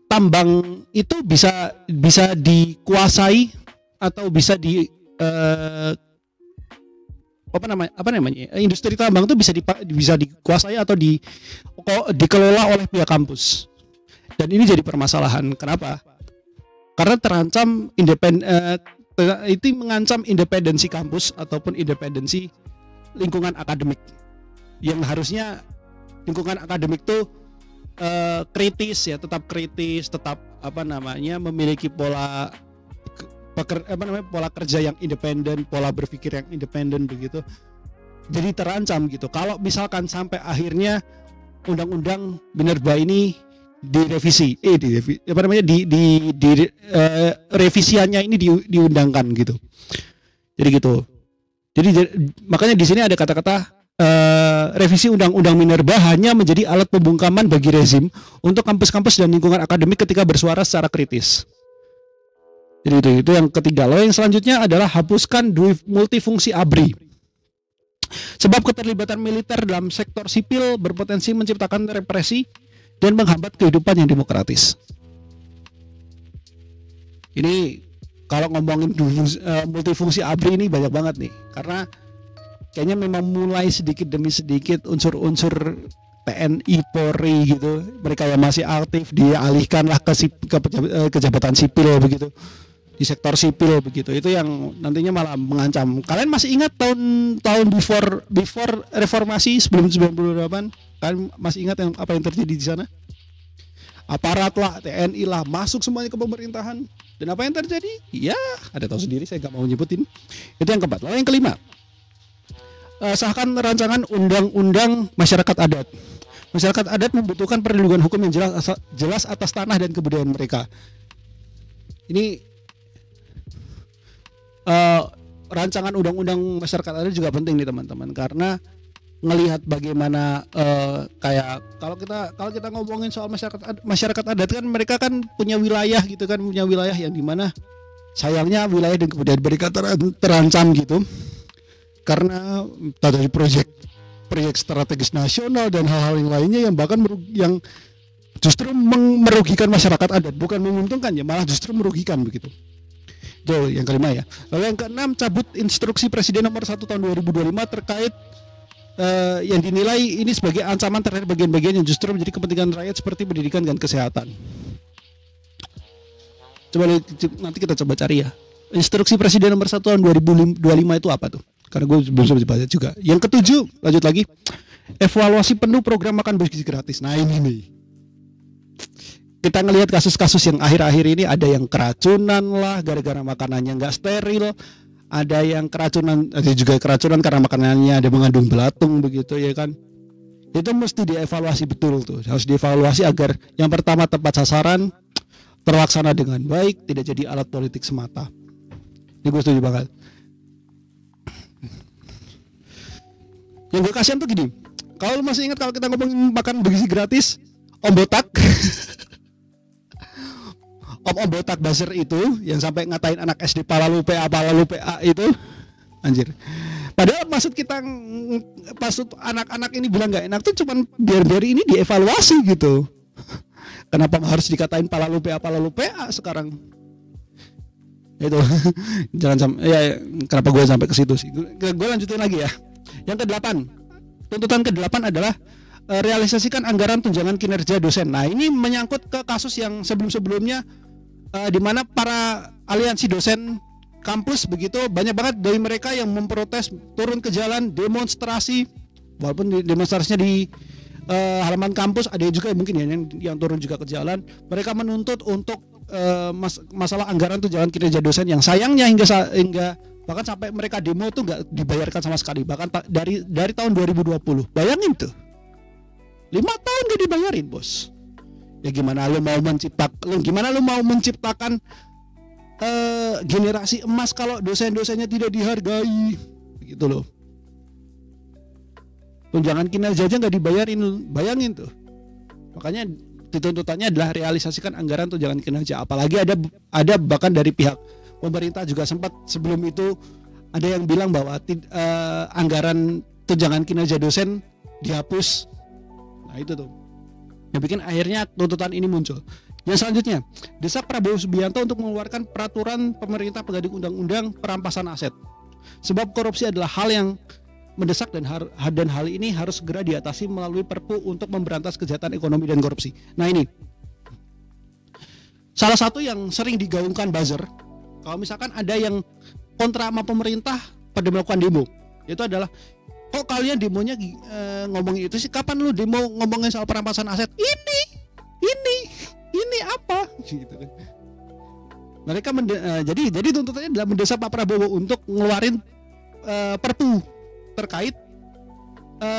tambang itu bisa dikuasai atau bisa industri tambang itu bisa dikuasai atau dikelola oleh pihak kampus. Dan ini jadi permasalahan. Kenapa? Karena terancam itu mengancam independensi kampus ataupun independensi lingkungan akademik. Yang harusnya lingkungan akademik itu kritis ya, tetap kritis, tetap memiliki pola kerja yang independen, pola berpikir yang independen begitu. Jadi terancam gitu. Kalau misalkan sampai akhirnya undang-undang Minerba ini direvisi, revisiannya ini diundangkan gitu. Jadi gitu. Jadi makanya di sini ada kata-kata revisi undang-undang Minerba hanya menjadi alat pembungkaman bagi rezim untuk kampus-kampus dan lingkungan akademik ketika bersuara secara kritis. Jadi itu yang ketiga. Lalu yang selanjutnya adalah hapuskan multifungsi ABRI. Sebab keterlibatan militer dalam sektor sipil berpotensi menciptakan represi dan menghambat kehidupan yang demokratis. Ini kalau ngomongin multifungsi ABRI ini banyak banget nih, karena kayaknya memang mulai sedikit demi sedikit unsur-unsur TNI, Polri gitu, mereka yang masih aktif dialihkanlah ke jabatan sipil begitu, di sektor sipil begitu. Itu yang nantinya malah mengancam. Kalian masih ingat tahun before reformasi sebelum 98? Kalian masih ingat apa yang terjadi di sana? Aparat lah, TNI lah, masuk semuanya ke pemerintahan. Dan apa yang terjadi? Ya, ada tahu sendiri, saya gak mau nyebutin. Itu yang keempat. Lalu yang kelima, sahkan rancangan undang-undang masyarakat adat. Masyarakat adat membutuhkan perlindungan hukum yang jelas atas tanah dan kebudayaan mereka. Ini rancangan undang-undang masyarakat adat juga penting nih teman-teman, karena ngelihat bagaimana kayak kalau kita ngomongin soal masyarakat adat kan, mereka kan punya wilayah gitu kan, punya wilayah yang dimana sayangnya wilayah dan kebudayaan mereka terancam gitu karena dari proyek strategis nasional dan hal-hal yang lainnya yang bahkan yang justru merugikan masyarakat adat, bukan menguntungkan ya, malah justru merugikan begitu. Itu yang kelima ya. Lalu yang keenam, cabut instruksi Presiden nomor 1 tahun 2025 terkait yang dinilai ini sebagai ancaman terhadap bagian-bagian yang justru menjadi kepentingan rakyat seperti pendidikan dan kesehatan. Nanti kita coba cari ya. Instruksi Presiden nomor 1 tahun 2025 itu apa tuh? Karena gue belum sempat baca juga. Yang ketujuh, lanjut lagi. Evaluasi penuh program makan bergizi gratis. Nah ini nih. Kita ngelihat kasus-kasus yang akhir-akhir ini ada yang keracunan lah gara-gara makanannya nggak steril. Ada yang keracunan, ada juga keracunan karena makanannya ada mengandung belatung begitu ya kan. Itu mesti dievaluasi betul tuh. Harus dievaluasi agar yang pertama tepat sasaran, terlaksana dengan baik, tidak jadi alat politik semata. Ini gue setuju banget. Yang gue kasihan tuh gini, kalau lu masih ingat kalau kita ngomongin makan bergizi gratis, Om Botak Om Botak buzzer itu yang sampai ngatain anak SD pala lupa A itu anjir. Padahal maksud anak-anak ini bilang nggak enak tuh cuman biar ini dievaluasi gitu. Kenapa harus dikatain pala lupa A sekarang? Itu jangan sampai ya, kenapa gue sampai ke situ sih. Gue lanjutin lagi ya. Yang ke-8, tuntutan ke-8 adalah realisasikan anggaran tunjangan kinerja dosen. Nah ini menyangkut ke kasus yang sebelum-sebelumnya di mana para aliansi dosen kampus begitu banyak banget dari mereka yang memprotes, turun ke jalan, demonstrasi, walaupun demonstrasinya di halaman kampus, ada juga mungkin yang turun juga ke jalan. Mereka menuntut untuk masalah anggaran tunjangan kinerja dosen yang sayangnya hingga bahkan sampai mereka demo tuh nggak dibayarkan sama sekali, bahkan dari tahun 2020. Bayangin tuh, 5 tahun nggak dibayarin bos. Ya gimana lu mau menciptakan generasi emas kalau dosen-dosennya tidak dihargai begitu loh. Tunjangan kinerja aja nggak dibayarin, bayangin tuh. Makanya tuntutannya adalah realisasikan anggaran tunjangan kinerja. Apalagi ada bahkan dari pihak pemerintah juga sempat sebelum itu ada yang bilang bahwa anggaran tunjangan kinerja dosen dihapus. Nah itu tuh yang bikin akhirnya tuntutan ini muncul. Yang selanjutnya, desak Prabowo Subianto untuk mengeluarkan peraturan pemerintah pengganti undang-undang perampasan aset. Sebab korupsi adalah hal yang mendesak dan hal ini harus segera diatasi melalui Perpu untuk memberantas kejahatan ekonomi dan korupsi. Nah ini salah satu yang sering digaungkan buzzer. Kalau misalkan ada yang kontra sama pemerintah pada melakukan demo, itu adalah kok kalian demonya ngomongin itu sih? Kapan lu demo ngomongin soal perampasan aset? Ini apa? Gitu kan. Mereka jadi tuntutannya adalah mendesak Pak Prabowo untuk ngeluarin Perpu terkait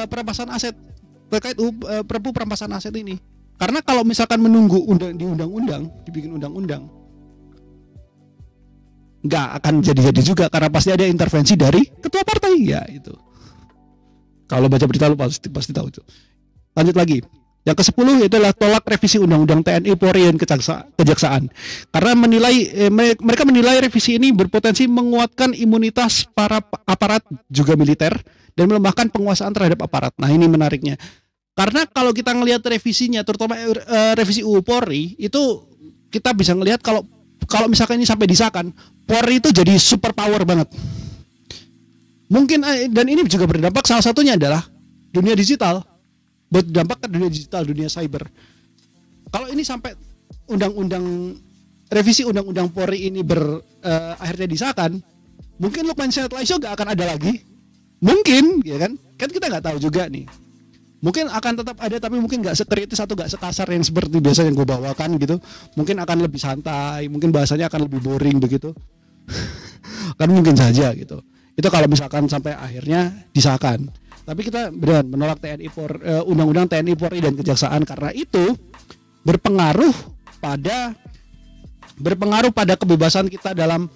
perampasan aset, terkait Perpu perampasan aset ini. Karena kalau misalkan menunggu dibikin undang-undang, nggak akan jadi juga karena pasti ada intervensi dari ketua partai ya itu. Kalau baca berita lu pasti tahu itu. Lanjut lagi. Yang ke-10 adalah tolak revisi Undang-Undang TNI, Polri dan Kejaksaan. Karena mereka menilai revisi ini berpotensi menguatkan imunitas para aparat juga militer dan melemahkan penguasaan terhadap aparat. Nah, ini menariknya. Karena kalau kita ngelihat revisinya, terutama revisi UU Polri, itu kita bisa ngelihat kalau misalkan ini sampai disahkan, Polri itu jadi super power banget. Mungkin dan ini juga berdampak, salah satunya adalah dunia digital, berdampak ke dunia digital, dunia cyber. Kalau ini sampai revisi undang-undang Polri ini akhirnya disahkan, mungkin Lukman Syaitlaiso gak akan ada lagi, mungkin, ya kan kita nggak tahu juga nih. Mungkin akan tetap ada tapi mungkin nggak sekritis atau nggak sekasar yang seperti biasa yang gue bawakan gitu. Mungkin akan lebih santai, mungkin bahasanya akan lebih boring begitu. Kan mungkin saja gitu. Itu kalau misalkan sampai akhirnya disahkan. Tapi kita benar menolak undang-undang TNI, Polri dan Kejaksaan karena itu berpengaruh pada kebebasan kita dalam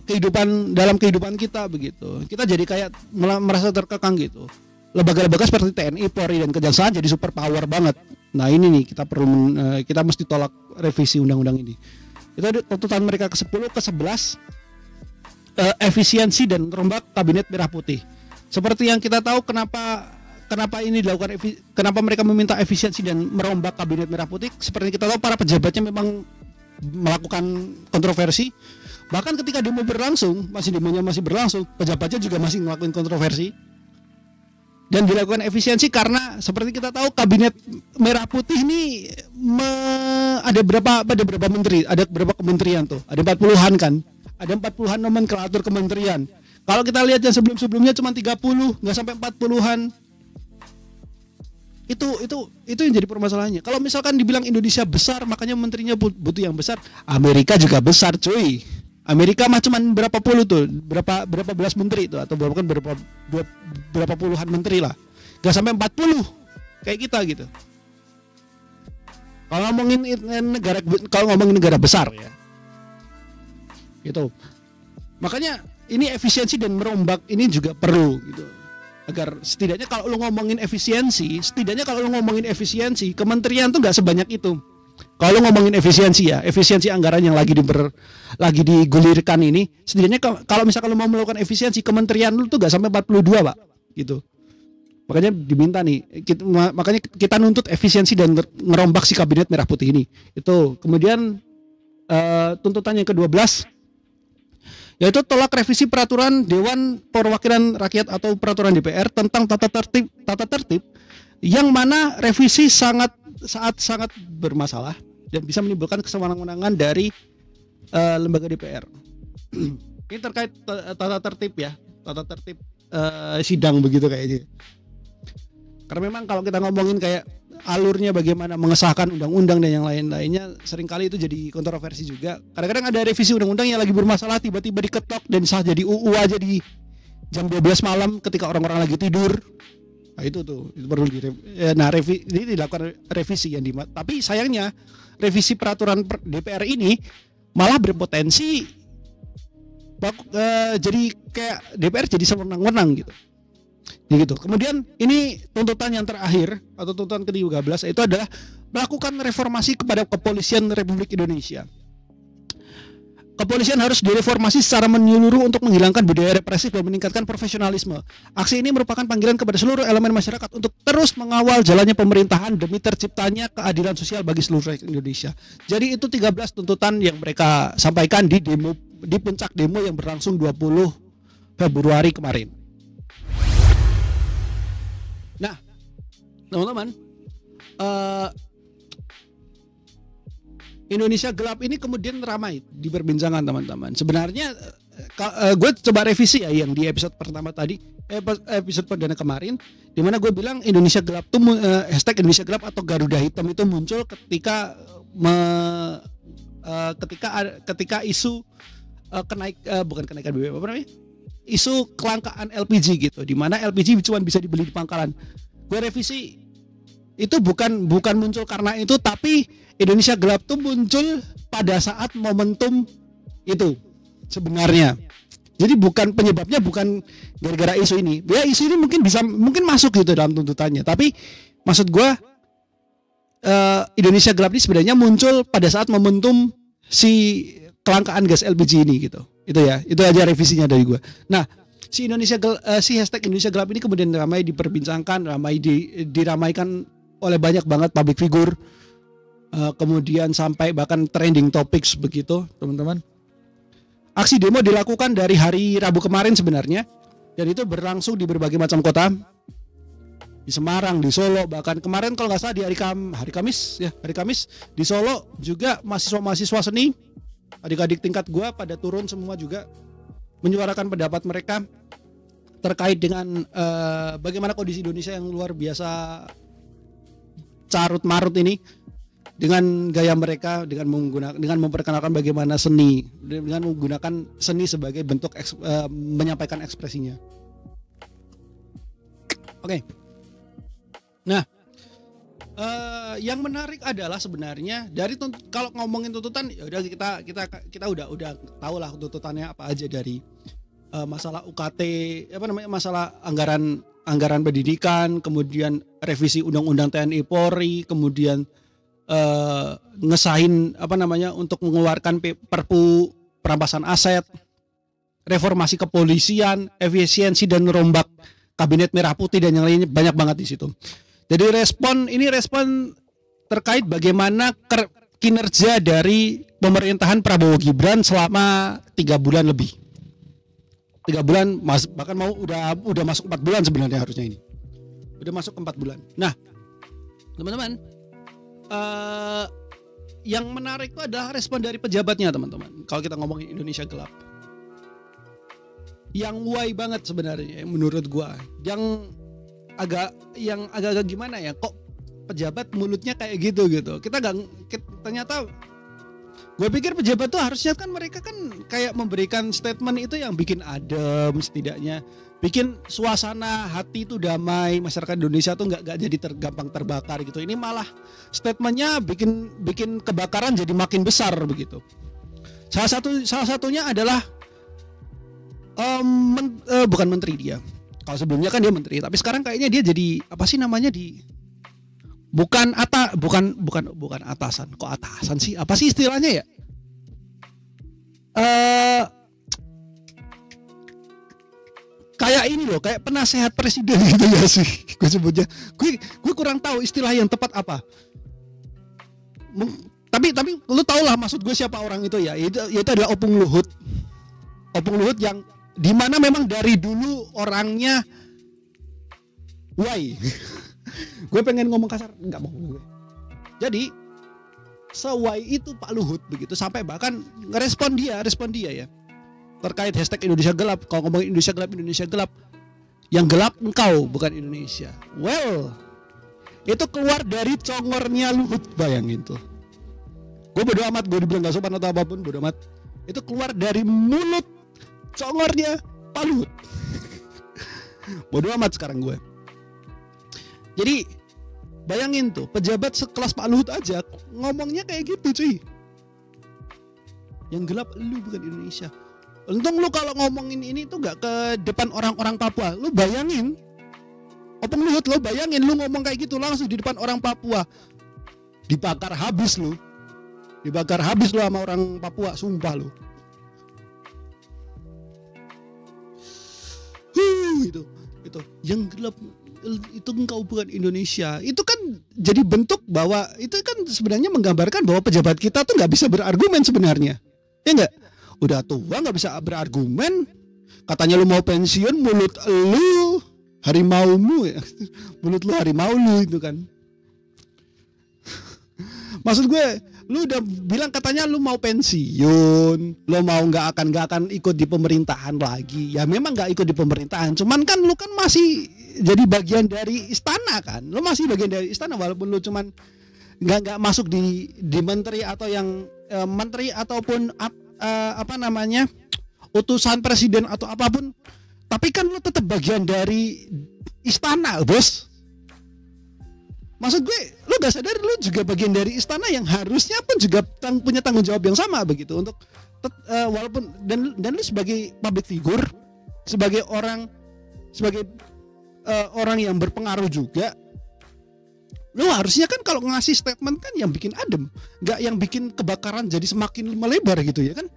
kehidupan kita begitu. Kita jadi kayak merasa terkekang gitu. Lembaga-lembaga seperti TNI, Polri dan Kejaksaan jadi super power banget. Nah ini nih kita mesti tolak revisi undang-undang ini. Itu tuntutan mereka ke-10, ke-11 efisiensi dan rombak kabinet merah putih. Seperti yang kita tahu kenapa ini dilakukan, kenapa mereka meminta efisiensi dan merombak kabinet merah putih. Seperti kita tahu para pejabatnya memang melakukan kontroversi. Bahkan ketika demonya masih berlangsung, pejabatnya juga masih ngelakuin kontroversi. Dan dilakukan efisiensi karena seperti kita tahu kabinet merah putih ini ada berapa menteri, ada berapa kementerian tuh, ada 40-an kan, ada 40-an nomenklatur kementerian. Kalau kita lihat yang sebelumnya cuma 30, nggak sampai 40-an. Itu yang jadi permasalahannya. Kalau misalkan dibilang Indonesia besar, makanya menterinya butuh yang besar. Amerika juga besar, cuy. Amerika mah cuman berapa puluh tuh, berapa belas menteri itu, atau berapa puluhan menteri lah, gak sampai 40 kayak kita gitu. Kalau ngomongin negara besar ya, gitu. Makanya ini efisiensi dan merombak ini juga perlu gitu, agar setidaknya kalau lo ngomongin efisiensi, kementerian tuh gak sebanyak itu. Kalau ngomongin efisiensi anggaran yang lagi digulirkan ini, setidaknya kalau misalkan lo mau melakukan efisiensi, kementerian lu tuh gak sampai 42 Pak, gitu. Makanya diminta nih, makanya kita nuntut efisiensi dan ngerombak si kabinet merah putih ini. Itu kemudian tuntutan yang ke-12, yaitu tolak revisi peraturan Dewan Perwakilan Rakyat atau peraturan DPR tentang tata tertib yang mana revisi sangat bermasalah dan bisa menimbulkan kesewenang-wenangan dari lembaga DPR. Ini terkait tata tertib sidang begitu kayaknya. Karena memang kalau kita ngomongin kayak alurnya bagaimana mengesahkan undang-undang dan yang lain-lainnya, seringkali itu jadi kontroversi juga. Kadang-kadang ada revisi undang-undang yang lagi bermasalah tiba-tiba diketok dan sah jadi UU aja di jam 12 malam ketika orang-orang lagi tidur. Nah itu perlu ini dilakukan revisi yang tapi sayangnya revisi peraturan DPR ini malah berpotensi jadi kayak DPR jadi sewenang-wenang gitu. Ya gitu. Kemudian ini tuntutan yang terakhir atau tuntutan ke-13 itu adalah melakukan reformasi kepada Kepolisian Republik Indonesia. Kepolisian harus direformasi secara menyeluruh untuk menghilangkan budaya represif dan meningkatkan profesionalisme. Aksi ini merupakan panggilan kepada seluruh elemen masyarakat untuk terus mengawal jalannya pemerintahan demi terciptanya keadilan sosial bagi seluruh rakyat Indonesia. Jadi itu 13 tuntutan yang mereka sampaikan di puncak demo yang berlangsung 20 Februari kemarin. Nah, teman-teman, Indonesia Gelap ini kemudian ramai diperbincangkan teman-teman. Sebenarnya gue coba revisi ya yang di episode pertama tadi, episode perdana kemarin, di mana gue bilang Indonesia Gelap tuh hashtag Indonesia Gelap atau Garuda Hitam itu muncul ketika ketika isu bukan kenaikan BBM, apa namanya? Isu kelangkaan LPG gitu, di mana LPG cuma bisa dibeli di pangkalan. Gue revisi itu bukan muncul karena itu, tapi Indonesia Gelap tuh muncul pada saat momentum itu sebenarnya. Jadi penyebabnya bukan gara-gara isu ini. Ya isu ini mungkin masuk gitu dalam tuntutannya. Tapi maksud gue Indonesia Gelap ini sebenarnya muncul pada saat momentum si kelangkaan gas LPG ini gitu. Itu aja revisinya dari gue. Nah, si hashtag Indonesia Gelap ini kemudian ramai diperbincangkan, diramaikan oleh banyak banget public figure. Kemudian sampai bahkan trending topics begitu teman-teman. Aksi demo dilakukan dari hari Rabu kemarin sebenarnya, dan itu berlangsung di berbagai macam kota, di Semarang, di Solo, bahkan kemarin kalau nggak salah di hari Kamis di Solo juga mahasiswa seni, adik-adik tingkat gua pada turun semua juga menyuarakan pendapat mereka terkait dengan bagaimana kondisi Indonesia yang luar biasa carut marut ini, dengan gaya mereka, dengan memperkenalkan bagaimana seni, dengan menggunakan seni sebagai bentuk menyampaikan ekspresinya. Oke. Nah, yang menarik adalah sebenarnya dari kalau ngomongin tuntutan, ya udah kita udah tahu lah tuntutannya apa aja, dari masalah UKT, masalah anggaran pendidikan, kemudian revisi undang-undang TNI Polri, kemudian ngesahin untuk mengeluarkan Perpu perampasan aset, reformasi kepolisian, efisiensi dan merombak kabinet merah putih dan yang lainnya, banyak banget di situ. Jadi respon terkait bagaimana kinerja dari pemerintahan Prabowo Gibran selama 3 bulan lebih. 3 bulan bahkan udah masuk 4 bulan sebenarnya harusnya ini. Udah masuk ke 4 bulan. Nah, teman-teman, yang menarik itu adalah respon dari pejabatnya, teman-teman. Kalau kita ngomongin Indonesia gelap, yang why banget sebenarnya menurut gua, yang agak gimana ya, kok pejabat mulutnya kayak gitu. Ternyata gue pikir pejabat tuh harusnya kan mereka kan kayak memberikan statement itu yang bikin adem, setidaknya bikin suasana hati itu damai, masyarakat Indonesia tuh nggak jadi gampang terbakar gitu. Ini malah statementnya bikin kebakaran jadi makin besar begitu. Salah satunya adalah bukan menteri dia. Kalau sebelumnya kan dia menteri, tapi sekarang kayaknya dia jadi apa sih namanya bukan atasan. Kok atasan sih? Apa sih istilahnya ya? Kayak ini loh, kayak penasehat presiden gitu ya sih. Gue sebutnya. Gue kurang tahu istilah yang tepat apa. Tapi lu tau lah maksud gue siapa orang itu ya. Itu adalah Opung Luhut. Opung Luhut yang dimana memang dari dulu orangnya why. Gue pengen ngomong kasar, nggak mau gue. Jadi sewai itu Pak Luhut begitu, sampai bahkan respon dia ya terkait hashtag Indonesia gelap. Kalau ngomongin Indonesia gelap, yang gelap engkau bukan Indonesia. Well, itu keluar dari congornya Luhut, bayangin tuh. Gue bodo amat, gue dibilang gak sopan atau apapun, bodo amat. Itu keluar dari mulut congornya Pak Luhut. Bodo amat sekarang gue. Jadi bayangin tuh, pejabat sekelas Pak Luhut aja ngomongnya kayak gitu cuy. Yang gelap lu bukan Indonesia. Untung lu kalau ngomongin ini tuh gak ke depan orang-orang Papua. Lu bayangin, Opung Luhut, lu bayangin lu ngomong kayak gitu langsung di depan orang Papua. Dibakar habis lu. Dibakar habis lu sama orang Papua, sumpah lu. Itu yang gelap itu engkau bukan Indonesia. Itu kan jadi bentuk bahwa itu kan sebenarnya menggambarkan bahwa pejabat kita tuh nggak bisa berargumen sebenarnya, ya nggak? Udah tua nggak bisa berargumen, katanya lu mau pensiun, mulut lu harimaumu ya, mulut lu harimau lu itu kan. Maksud gue, lu udah bilang katanya lu mau pensiun, lu mau nggak akan ikut di pemerintahan lagi. Ya memang nggak ikut di pemerintahan, cuman kan lu kan masih jadi bagian dari istana kan. Lu masih bagian dari istana walaupun lu cuman nggak masuk di menteri atau yang menteri ataupun utusan presiden atau apapun. Tapi kan lu tetap bagian dari istana, bos. Maksud gue, lu gak sadar lu juga bagian dari istana yang harusnya pun juga punya tanggung jawab yang sama begitu untuk walaupun dan lu sebagai public figure, sebagai orang yang berpengaruh juga, lu harusnya kan kalau ngasih statement kan yang bikin adem, nggak yang bikin kebakaran jadi semakin melebar gitu ya kan?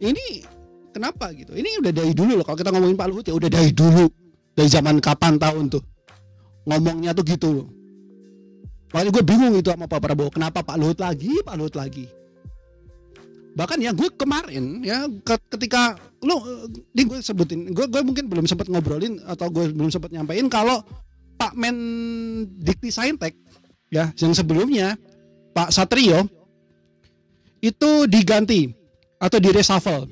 Ini kenapa gitu? Ini udah dari dulu loh, kalau kita ngomongin Pak Luhut ya udah dari dulu, dari zaman kapan tahun tuh ngomongnya tuh gitu loh. Makanya gue bingung itu sama Pak Prabowo, kenapa Pak Luhut lagi. Bahkan ya gue kemarin ya ketika ini gue sebutin, gue mungkin belum sempat ngobrolin atau gue belum sempat nyampein kalau Pak Mendikti Saintek ya yang sebelumnya Pak Satrio itu diganti atau di reshuffle.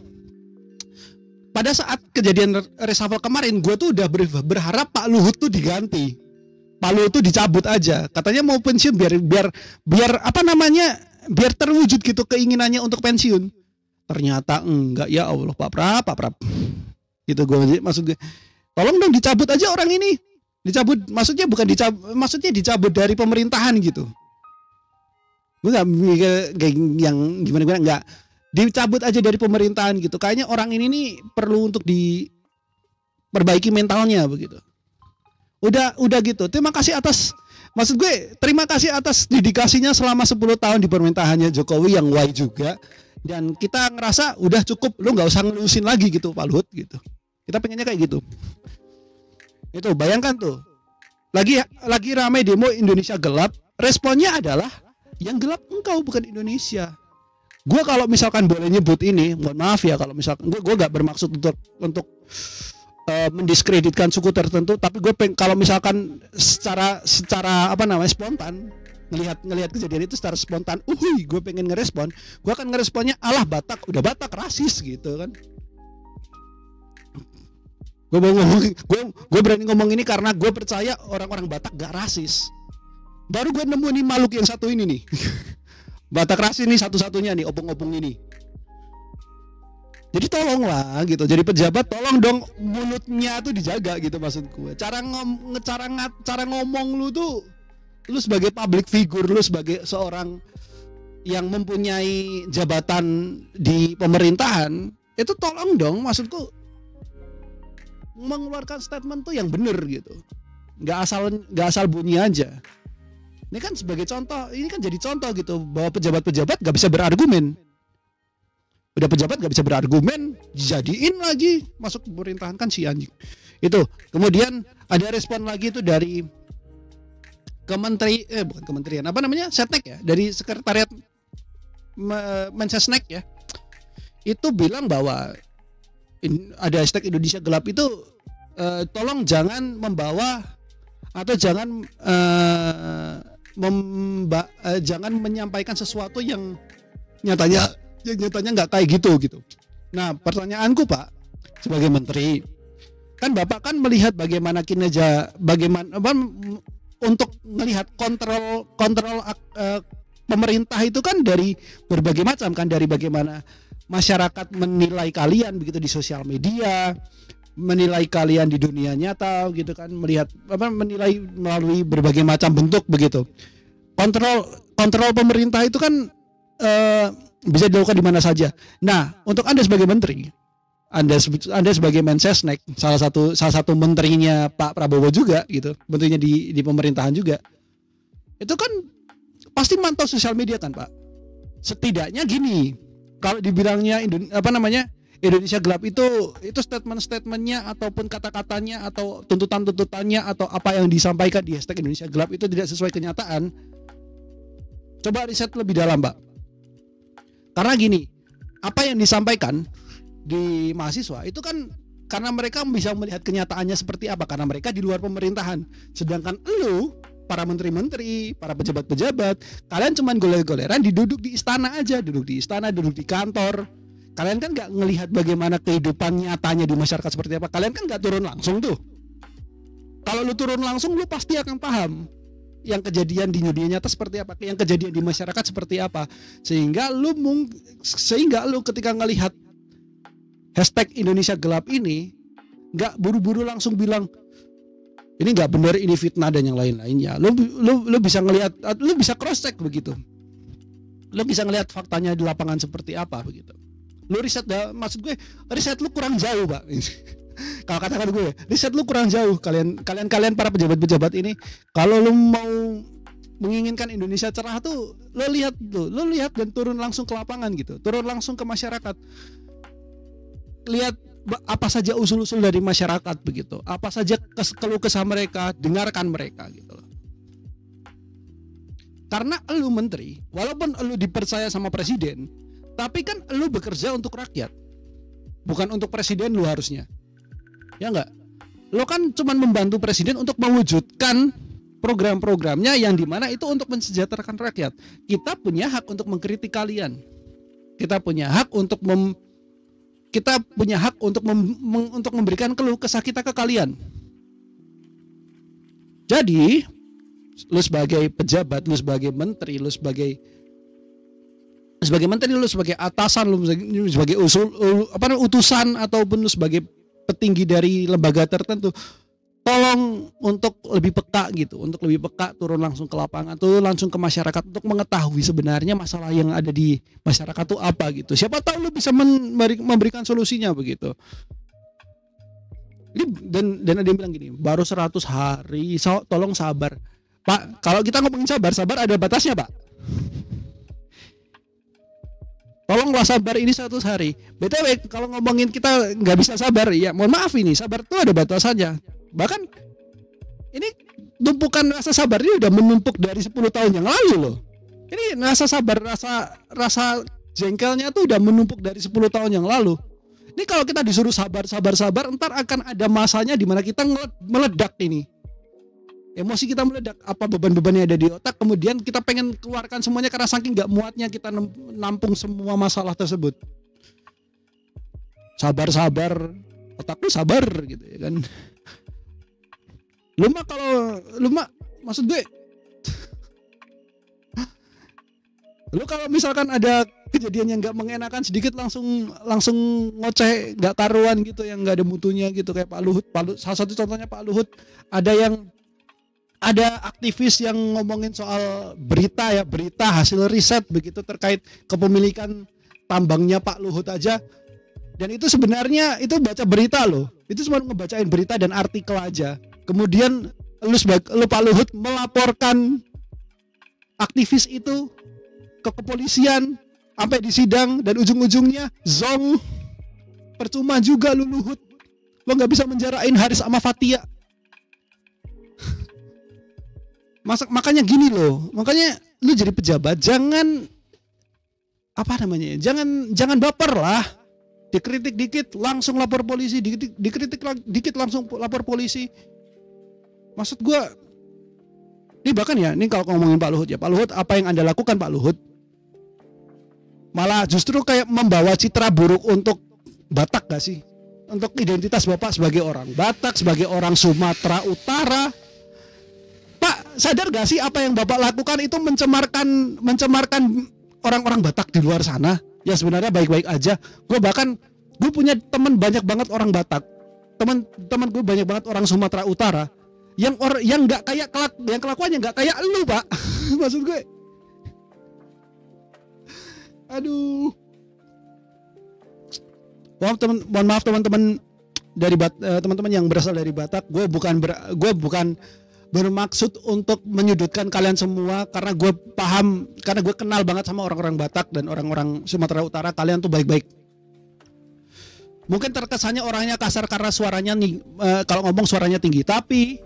Pada saat kejadian reshuffle kemarin, gue tuh udah berharap Pak Luhut tuh diganti. Pak Luhut tuh dicabut aja. Katanya mau pensiun biar apa namanya? Biar terwujud gitu keinginannya untuk pensiun. Ternyata enggak, ya Allah, Pak Prap. Gitu gue maksud gue. Tolong dong dicabut aja orang ini. Dicabut maksudnya bukan dicabut, maksudnya dicabut dari pemerintahan gitu. Gue enggak mikir yang gimana enggak. Dicabut aja dari pemerintahan gitu. Kayaknya orang ini nih perlu untuk diperbaiki mentalnya begitu. Udah gitu. Terima kasih atas, maksud gue terima kasih atas dedikasinya selama 10 tahun di pemerintahannya Jokowi yang wise juga. Dan kita ngerasa udah cukup, lu nggak usah ngelusin lagi gitu Pak Luhut gitu. Kita pengennya kayak gitu. Itu bayangkan tuh. Lagi ramai demo Indonesia gelap, responnya adalah yang gelap engkau bukan Indonesia. Gue kalau misalkan boleh nyebut ini, mohon maaf ya kalau misalkan gue gak bermaksud untuk mendiskreditkan suku tertentu, tapi gue kalau misalkan secara spontan ngelihat kejadian itu secara spontan, gue pengen ngerespon, gue akan ngeresponnya alah Batak, udah Batak rasis gitu kan. Gue berani ngomong ini karena gue percaya orang-orang Batak gak rasis. Baru gue nemu nih makhluk yang satu ini nih. Batak rasis nih satu-satunya nih, opung-opung ini. Jadi tolonglah gitu, jadi pejabat tolong dong mulutnya tuh dijaga gitu maksud gue. Cara ngomong lu tuh, lu sebagai public figure, lu sebagai seorang yang mempunyai jabatan di pemerintahan, itu tolong dong maksudku mengeluarkan statement tuh yang bener gitu. Nggak asal bunyi aja. Ini kan sebagai contoh, ini kan jadi contoh gitu bahwa pejabat-pejabat nggak bisa berargumen. Udah pejabat gak bisa berargumen, dijadiin lagi masuk pemerintahan kan si anjing. Itu. Kemudian ada respon lagi itu dari bukan kementerian, apa namanya? Setnek ya, dari sekretariat Mensesnek ya. Itu bilang bahwa ada hashtag Indonesia Gelap itu tolong jangan membawa atau jangan jangan menyampaikan sesuatu yang nyatanya nggak kayak gitu. Nah, pertanyaanku Pak, sebagai menteri, kan Bapak kan melihat bagaimana kinerja, untuk melihat kontrol pemerintah itu kan dari berbagai macam kan, dari bagaimana masyarakat menilai kalian begitu di sosial media, menilai kalian di dunia nyata gitu kan, menilai melalui berbagai macam bentuk begitu. Kontrol pemerintah itu kan bisa dilakukan di mana saja. Nah, untuk Anda sebagai menteri, Anda sebagai Mensesnek, salah satu menterinya Pak Prabowo juga gitu, menterinya di pemerintahan juga. Itu kan pasti mantau sosial media kan, Pak. Setidaknya gini, kalau dibilangnya Indonesia Gelap itu statement-statementnya ataupun kata-katanya atau tuntutan-tuntutannya atau apa yang disampaikan di hashtag Indonesia Gelap itu tidak sesuai kenyataan. Coba riset lebih dalam, Pak. Karena gini, apa yang disampaikan di mahasiswa itu kan karena mereka bisa melihat kenyataannya seperti apa, karena mereka di luar pemerintahan. Sedangkan elu, para menteri-menteri, para pejabat-pejabat, kalian cuman goler-goleran duduk di istana aja, duduk di kantor. Kalian kan nggak ngelihat bagaimana kehidupan nyatanya di masyarakat seperti apa. Kalian kan nggak turun langsung tuh. Kalau lu turun langsung, lu pasti akan paham yang kejadian di dunia nyata seperti apa, yang kejadian di masyarakat seperti apa, sehingga lu ketika ngelihat hashtag Indonesia Gelap ini nggak buru-buru langsung bilang ini nggak benar, ini fitnah dan yang lain-lainnya. Lu bisa ngelihat, lu bisa cross check begitu, lu bisa ngelihat faktanya di lapangan seperti apa begitu. Lu riset maksud gue riset lu kurang jauh, Pak. Kalau katakan gue, riset lu kurang jauh. Kalian para pejabat-pejabat ini, kalau lu mau menginginkan Indonesia cerah tuh, lu lihat dan turun langsung ke lapangan gitu, turun langsung ke masyarakat. Lihat apa saja usul-usul dari masyarakat begitu, apa saja keluh kesah mereka, dengarkan mereka gitu loh. Karena elu menteri, walaupun elu dipercaya sama presiden, tapi kan elu bekerja untuk rakyat, bukan untuk presiden lu harusnya. Ya enggak? Lo kan cuma membantu presiden untuk mewujudkan program-programnya yang dimana itu untuk mensejahterakan rakyat. Kita punya hak untuk mengkritik kalian. Kita punya hak untuk untuk memberikan keluh kesah kita ke kalian. Jadi, lu sebagai pejabat, lu sebagai menteri, lu sebagai atasan, lu sebagai utusan ataupun lu sebagai petinggi dari lembaga tertentu, tolong untuk lebih peka gitu, turun langsung ke lapangan, turun langsung ke masyarakat untuk mengetahui sebenarnya masalah yang ada di masyarakat itu apa gitu. Siapa tahu lu bisa memberikan solusinya begitu. Dan ada yang bilang gini, baru 100 hari, tolong sabar. Pak, kalau kita ngomongin sabar ada batasnya, Pak. Tolonglah sabar, ini 100 hari. BTW kalau ngomongin kita nggak bisa sabar, ya mohon maaf, ini sabar tuh ada batasannya. Bahkan ini tumpukan rasa sabar ini udah menumpuk dari 10 tahun yang lalu loh. Ini rasa sabar, rasa jengkelnya tuh udah menumpuk dari 10 tahun yang lalu. Ini kalau kita disuruh sabar, ntar akan ada masanya di mana kita meledak ini. Emosi kita meledak, apa beban-beban yang ada di otak, kemudian kita pengen keluarkan semuanya karena saking gak muatnya kita nampung semua masalah tersebut. Sabar, otak lu sabar gitu ya kan. Lu mah maksud gue, lu kalau misalkan ada kejadian yang nggak mengenakan sedikit langsung ngoceh, nggak karuan gitu, yang nggak ada mutunya gitu, kayak Pak Luhut. Salah satu contohnya Pak Luhut, ada aktivis yang ngomongin soal berita hasil riset begitu terkait kepemilikan tambangnya Pak Luhut aja, dan itu sebenarnya itu baca berita loh, itu cuma ngebacain berita dan artikel aja. Kemudian lu Pak Luhut melaporkan aktivis itu ke kepolisian sampai di sidang, dan ujung-ujungnya zong, percuma juga lu Luhut, lo nggak bisa menjarain Haris sama Fathia. Makanya gini loh, makanya lu jadi pejabat jangan jangan baper lah. Dikritik dikit langsung lapor polisi, dikritik dikit langsung lapor polisi. Maksud gue, ini bahkan ya, ini kalau ngomongin Pak Luhut ya, Pak Luhut, apa yang Anda lakukan Pak Luhut? Malah justru kayak membawa citra buruk untuk Batak gak sih? Untuk identitas Bapak sebagai orang Batak, sebagai orang Sumatera Utara. Pak, sadar gak sih apa yang Bapak lakukan itu mencemarkan orang-orang Batak di luar sana? Ya sebenarnya baik-baik aja. Gue punya teman banyak banget orang Batak. Teman gue banyak banget orang Sumatera Utara yang nggak kayak yang kelakuannya nggak kayak lu Pak. Maksud gue, aduh, mohon maaf teman-teman dari teman-teman yang berasal dari Batak. Gue bukan bermaksud untuk menyudutkan kalian semua, karena gue paham, karena gue kenal banget sama orang-orang Batak dan orang-orang Sumatera Utara. Kalian tuh baik-baik. Mungkin terkesannya orangnya kasar karena suaranya nih, kalau ngomong suaranya tinggi, tapi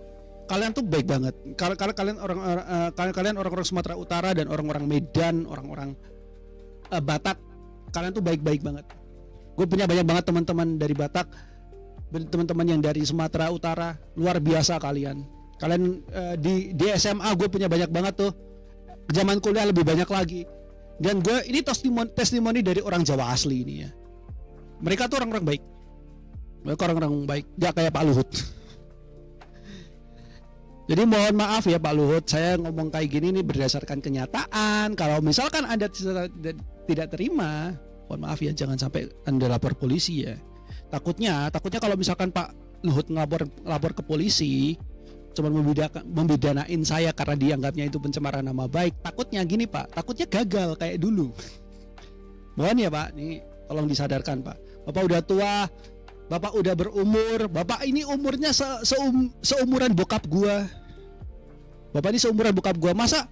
kalian tuh baik banget. Kalian orang-orang Sumatera Utara dan orang-orang Medan, orang-orang Batak, kalian tuh baik-baik banget. Gue punya banyak banget teman-teman dari Batak, teman-teman yang dari Sumatera Utara, luar biasa kalian. Kalian di SMA gue punya banyak banget tuh. Zaman kuliah lebih banyak lagi. Dan gue ini testimoni dari orang Jawa asli ini ya. Mereka tuh orang-orang baik. Mereka orang-orang baik, gak kayak Pak Luhut. Jadi mohon maaf ya Pak Luhut, saya ngomong kayak gini nih berdasarkan kenyataan. Kalau misalkan Anda tidak terima, mohon maaf ya, jangan sampai Anda lapor polisi ya. Takutnya kalau misalkan Pak Luhut lapor ke polisi, cuma membidanain saya karena dianggapnya itu pencemaran nama baik. Takutnya gini Pak, takutnya gagal kayak dulu. Mohon ya Pak, nih tolong disadarkan Pak. Bapak udah tua, Bapak udah berumur, Bapak ini umurnya seumuran bokap gua. Bapak ini seumuran bokap gua. Masa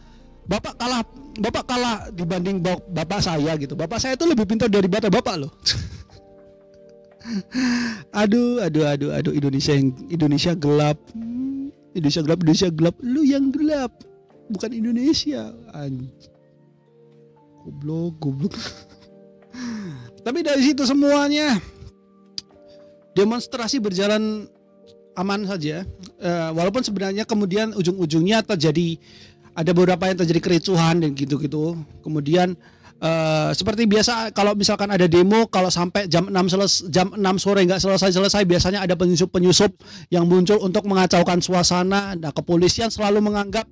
Bapak kalah dibanding bapak saya gitu. Bapak saya tuh lebih pintar dari bapak loh. Aduh, Indonesia gelap. Indonesia gelap. Lu yang gelap, bukan Indonesia. Goblok. Tapi dari situ semuanya demonstrasi berjalan aman saja, walaupun sebenarnya kemudian ujung-ujungnya ada beberapa yang terjadi kericuhan dan gitu-gitu. Kemudian seperti biasa kalau misalkan ada demo, kalau sampai jam 6 sore nggak selesai biasanya ada penyusup yang muncul untuk mengacaukan suasana. Nah, kepolisian selalu menganggap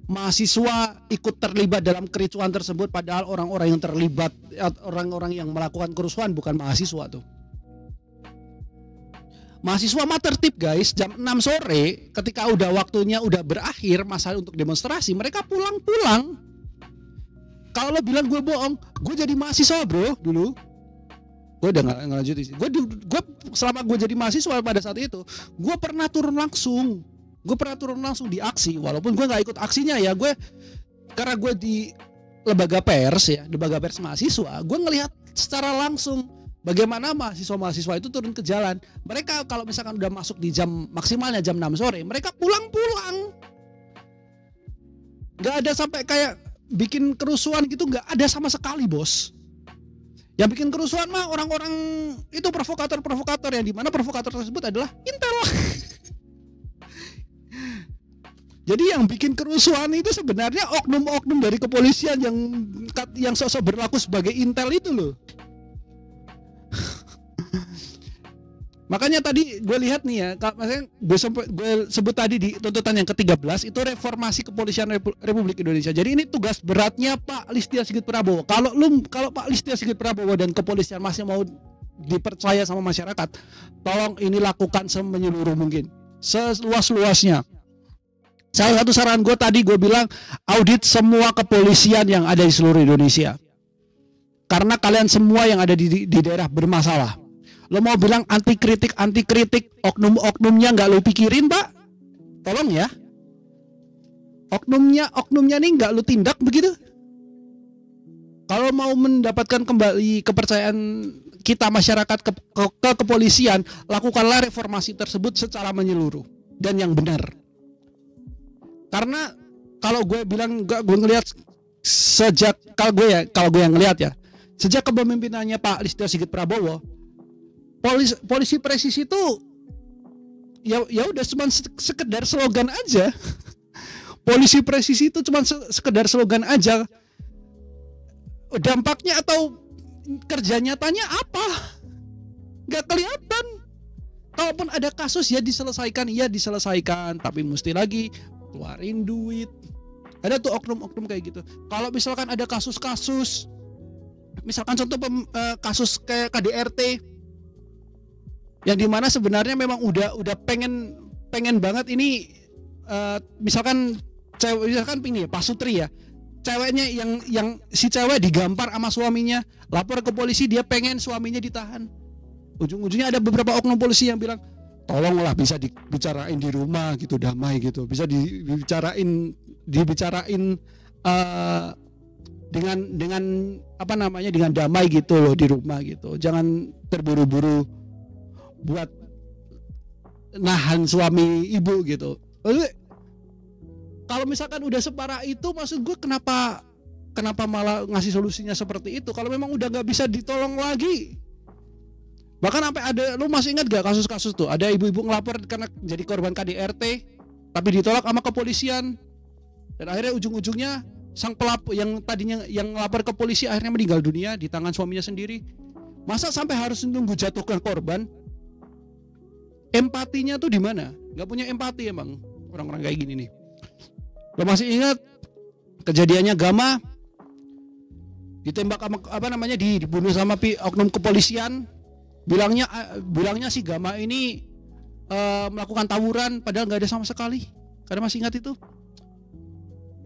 mahasiswa ikut terlibat dalam kericuhan tersebut, padahal orang-orang yang terlibat, orang-orang yang melakukan kerusuhan bukan mahasiswa tuh. Mahasiswa mah tertib guys, jam 6 sore ketika udah waktunya udah berakhir masa untuk demonstrasi, mereka pulang. Kalau lo bilang gue bohong, gue jadi mahasiswa bro dulu. Gue udah nggak lanjut. Gue selama gue jadi mahasiswa pada saat itu, gue pernah turun langsung di aksi, walaupun gue nggak ikut aksinya ya. Karena gue di lembaga pers mahasiswa, gue ngelihat secara langsung bagaimana mahasiswa itu turun ke jalan. Mereka kalau misalkan udah masuk di jam maksimalnya jam 6 sore, mereka pulang. Nggak ada sampai kayak bikin kerusuhan gitu, nggak ada sama sekali bos. Yang bikin kerusuhan mah orang-orang itu provokator-provokator, yang dimana provokator tersebut adalah Intel. Jadi yang bikin kerusuhan itu sebenarnya oknum-oknum dari kepolisian yang sosok berlaku sebagai Intel itu loh. Makanya tadi gue lihat nih ya, maksudnya gue sebut tadi di tuntutan yang ke-13 itu reformasi kepolisian Republik Indonesia. Jadi ini tugas beratnya Pak Listio Sigit Prabowo. Kalau Pak Listio Sigit Prabowo dan kepolisian masih mau dipercaya sama masyarakat, tolong ini lakukan semenyeluruh mungkin, seluas-luasnya. Salah satu saran gue tadi gue bilang audit semua kepolisian yang ada di seluruh Indonesia. Karena kalian semua yang ada di daerah bermasalah. Lo mau bilang anti kritik, oknum-oknumnya nggak lo pikirin, Pak? Tolong ya. Oknumnya nih nggak lo tindak begitu? Kalau mau mendapatkan kembali kepercayaan kita masyarakat ke kepolisian, lakukanlah reformasi tersebut secara menyeluruh dan yang benar. Karena kalau gue bilang gue ngelihat sejak kalau gue yang ngelihat ya, sejak kepemimpinannya Pak Listio Sigit Prabowo, polisi presisi itu ya udah cuma sekedar slogan aja. Polisi presisi itu cuma sekedar slogan aja. Dampaknya atau kerja nyatanya apa? Gak kelihatan. Kalaupun ada kasus ya diselesaikan, tapi mesti lagi keluarin duit. Ada tuh oknum-oknum kayak gitu. Kalau misalkan ada kasus-kasus, misalkan contoh kasus kayak KDRT, yang dimana sebenarnya memang udah pengen banget ini, misalkan ini Pak Sutri ya, ceweknya yang si cewek digampar sama suaminya, lapor ke polisi, dia pengen suaminya ditahan. Ujung-ujungnya ada beberapa oknum polisi yang bilang, tolonglah bisa dibicarain di rumah gitu, damai gitu, bisa dibicarain dengan apa namanya, dengan damai gitu loh di rumah gitu. Jangan terburu-buru buat nahan suami ibu gitu. Lalu kalau misalkan udah separah itu, maksud gue kenapa malah ngasih solusinya seperti itu kalau memang udah nggak bisa ditolong lagi. Bahkan sampai ada, lu masih ingat gak kasus-kasus tuh, ada ibu-ibu ngelapor karena jadi korban KDRT tapi ditolak sama kepolisian, dan akhirnya ujung-ujungnya sang pelaku yang tadinya yang ngelapor ke polisi akhirnya meninggal dunia di tangan suaminya sendiri. Masa sampai harus nunggu jatuhkan korban? Empatinya tuh di mana? Gak punya empati emang orang-orang kayak gini nih. Lo masih ingat kejadiannya Gama ditembak sama, dibunuh sama oknum kepolisian? Bilangnya si Gama ini melakukan tawuran padahal nggak ada sama sekali. Kalian masih ingat itu?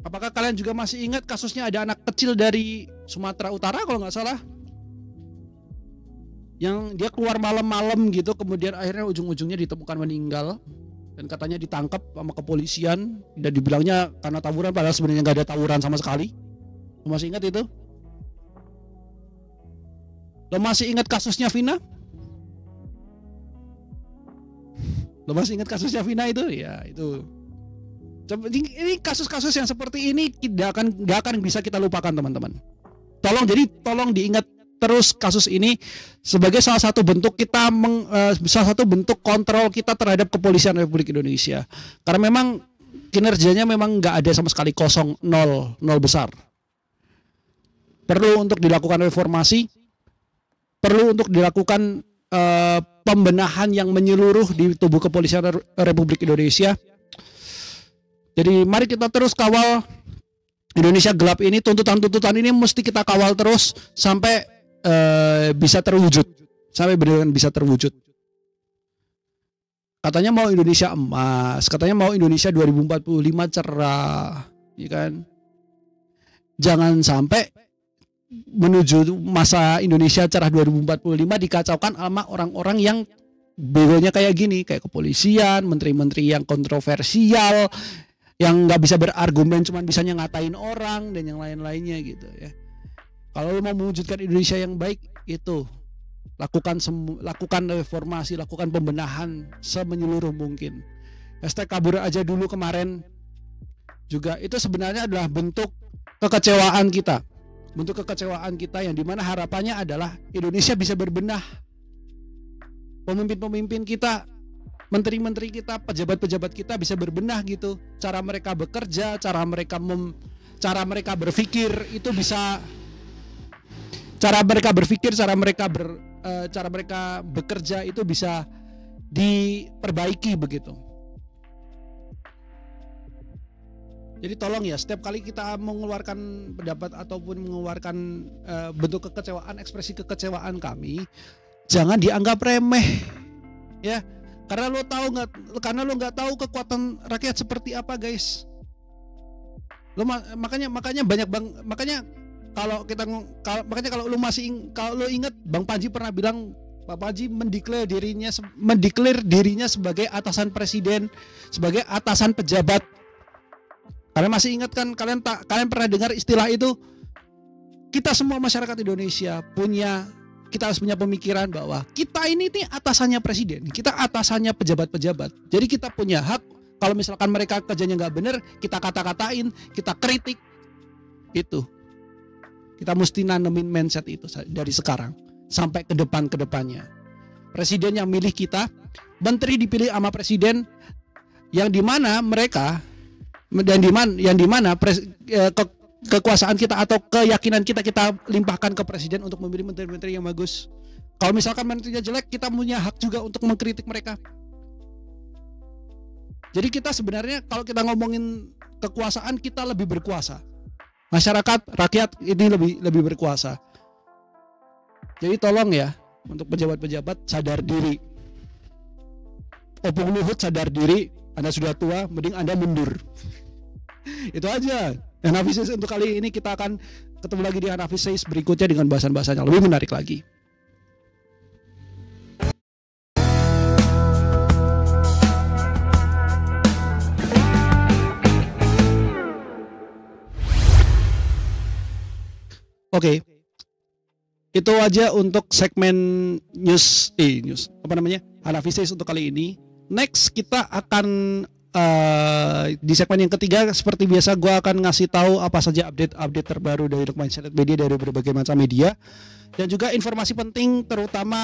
Apakah kalian juga masih ingat kasusnya ada anak kecil dari Sumatera Utara kalau nggak salah, yang dia keluar malam-malam gitu, kemudian akhirnya ujung-ujungnya ditemukan meninggal dan katanya ditangkap sama kepolisian dan dibilangnya karena tawuran padahal sebenarnya nggak ada tawuran sama sekali. Lo masih ingat itu? Lo masih ingat kasusnya Vina? Lo masih ingat kasusnya Vina itu? Ya itu. Ini kasus-kasus yang seperti ini gak akan bisa kita lupakan, teman-teman. Tolong diingat terus kasus ini sebagai salah satu bentuk salah satu bentuk kontrol kita terhadap kepolisian Republik Indonesia. Karena memang kinerjanya memang nggak ada sama sekali, kosong, nol besar. Perlu untuk dilakukan reformasi, perlu untuk dilakukan pembenahan yang menyeluruh di tubuh kepolisian Republik Indonesia. Jadi mari kita terus kawal Indonesia gelap ini, tuntutan-tuntutan ini mesti kita kawal terus sampai bisa terwujud, sampai benar-benar bisa terwujud. Katanya mau Indonesia emas, katanya mau Indonesia 2045 cerah, ya kan? Jangan sampai menuju masa Indonesia cerah 2045 dikacaukan sama orang-orang yang begonya kayak gini, kayak kepolisian, menteri-menteri yang kontroversial, yang nggak bisa berargumen, cuman bisanya ngatain orang dan yang lain-lainnya gitu ya. Kalau mau mewujudkan Indonesia yang baik, itu lakukan reformasi, lakukan pembenahan semenyeluruh mungkin. Hashtag kabur aja dulu kemarin juga itu sebenarnya adalah bentuk kekecewaan kita bentuk kekecewaan kita yang dimana harapannya adalah Indonesia bisa berbenah. Pemimpin-pemimpin kita, menteri-menteri kita, pejabat-pejabat kita bisa berbenah gitu. Cara mereka bekerja, cara mereka berpikir itu bisa, cara mereka bekerja itu bisa diperbaiki begitu. Jadi tolong ya, setiap kali kita mengeluarkan pendapat ataupun mengeluarkan bentuk kekecewaan, ekspresi kekecewaan kami, jangan dianggap remeh, ya. Karena lo nggak tahu kekuatan rakyat seperti apa, guys. Kalau lo ingat Bang Panji pernah bilang, Pak Panji mendeklar dirinya sebagai atasan presiden, sebagai atasan pejabat. Kalian masih ingat kan? Kalian pernah dengar istilah itu? Kita semua masyarakat Indonesia kita harus punya pemikiran bahwa kita ini atasannya presiden, kita atasannya pejabat-pejabat. Jadi kita punya hak kalau misalkan mereka kerjanya nggak bener, kita kata-katain, kita kritik. Itu. Kita mesti nanemin mindset itu dari sekarang sampai ke depannya. Presiden yang milih kita, menteri dipilih sama presiden yang dimana mereka kekuasaan kita atau keyakinan kita limpahkan ke presiden untuk memilih menteri-menteri yang bagus. Kalau misalkan menterinya jelek, kita punya hak juga untuk mengkritik mereka. Jadi kita sebenarnya kalau kita ngomongin kekuasaan, kita lebih berkuasa. Masyarakat, rakyat ini lebih berkuasa. Jadi tolong ya, untuk pejabat-pejabat sadar diri. Opung Luhut sadar diri, Anda sudah tua, mending Anda mundur. Itu aja. Hanafi Says untuk kali ini, kita akan ketemu lagi di Hanafi Says berikutnya dengan bahasan-bahasan yang lebih menarik lagi. Oke. Itu aja untuk segmen news Hanafi Says untuk kali ini. Next kita akan di segmen yang ketiga, seperti biasa gue akan ngasih tahu apa saja update terbaru dari Lukman Syariat Media, dari berbagai macam media, dan juga informasi penting terutama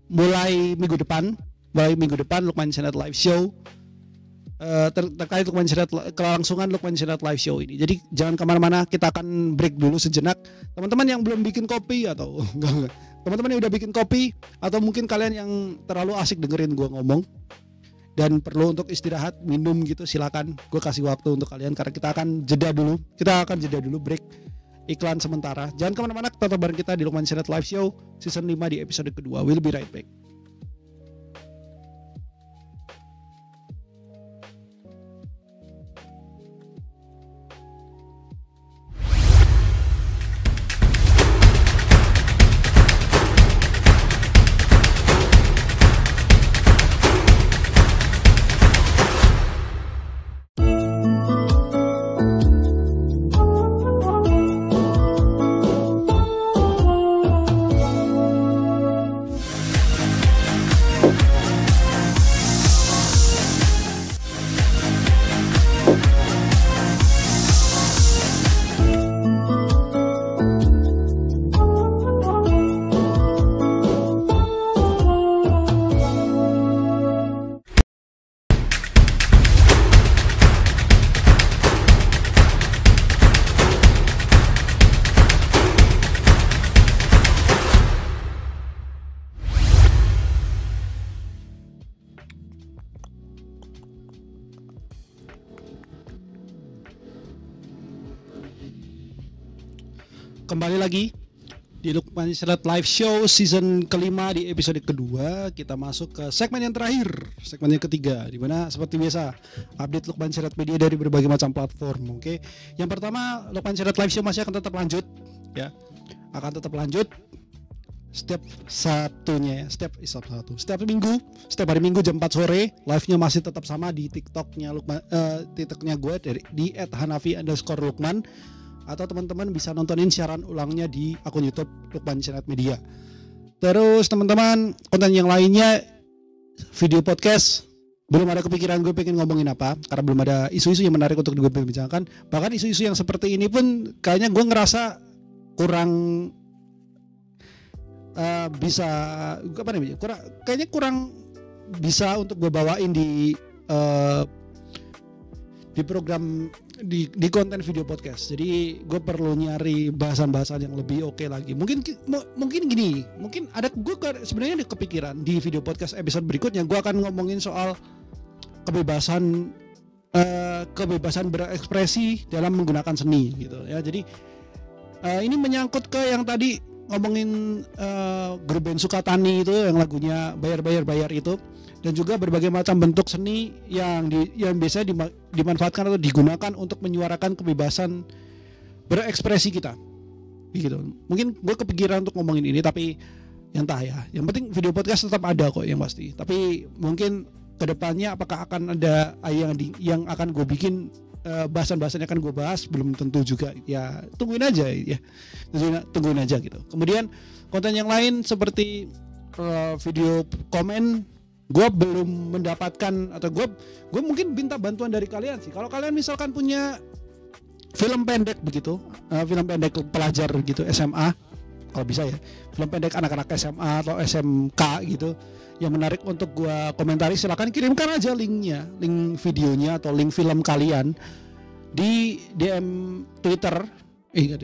mulai minggu depan Lukman Syariat Live Show terkait Lukman Syariat, kelangsungan Lukman Syariat Live Show ini. Jadi jangan kemana-mana, kita akan break dulu sejenak. Teman-teman yang belum bikin kopi atau teman-teman yang udah bikin kopi, atau mungkin kalian yang terlalu asik dengerin gue ngomong dan perlu untuk istirahat, minum gitu, silakan. Gue kasih waktu untuk kalian karena kita akan jeda dulu break iklan sementara. Jangan kemana-mana, tetap bareng kita di Lukman Syariat Live Show season 5 di episode kedua. We'll be right back. Kembali lagi di Lukman Syariat Live Show season kelima di episode kedua. Kita masuk ke segmen yang terakhir, segmen yang ketiga, di mana seperti biasa update Lukman Syariat Media dari berbagai macam platform. Oke. Yang pertama, Lukman Syariat Live Show masih akan tetap lanjut ya. Akan tetap lanjut setiap hari Minggu jam 4 sore. Live-nya masih tetap sama di TikTok-nya gue di @hanafi_lukman. Atau teman-teman bisa nontonin siaran ulangnya di akun YouTube Lukman Syariat Media. Terus teman-teman, konten yang lainnya, video podcast, belum ada kepikiran gue pengen ngomongin apa, karena belum ada isu-isu yang menarik untuk gue bincangkan. Bahkan isu-isu yang seperti ini pun kayaknya gue ngerasa kurang bisa apa namanya? Kayaknya kurang bisa untuk gue bawain di program di konten video podcast. Jadi gue perlu nyari bahasan-bahasan yang lebih oke lagi. Mungkin gini, mungkin gue sebenarnya ada kepikiran di video podcast episode berikutnya gue akan ngomongin soal kebebasan berekspresi dalam menggunakan seni gitu ya. Jadi ini menyangkut ke yang tadi ngomongin grup band Sukatani itu yang lagunya bayar itu, dan juga berbagai macam bentuk seni yang biasa dimanfaatkan atau digunakan untuk menyuarakan kebebasan berekspresi kita gitu. Mungkin gue kepikiran untuk ngomongin ini, tapi entah ya, yang penting video podcast tetap ada kok yang pasti. Tapi mungkin kedepannya apakah akan ada yang akan gue bikin, bahasan-bahasan yang akan gue bahas belum tentu juga ya, tungguin aja gitu. Kemudian konten yang lain seperti video komen, gue belum mendapatkan, atau gue mungkin minta bantuan dari kalian sih. Kalau kalian misalkan punya film pendek begitu, film pendek pelajar gitu SMA, kalau bisa ya, film pendek anak-anak SMA atau SMK gitu yang menarik untuk gua komentari, silakan kirimkan aja linknya, link videonya atau link film kalian di DM Twitter, di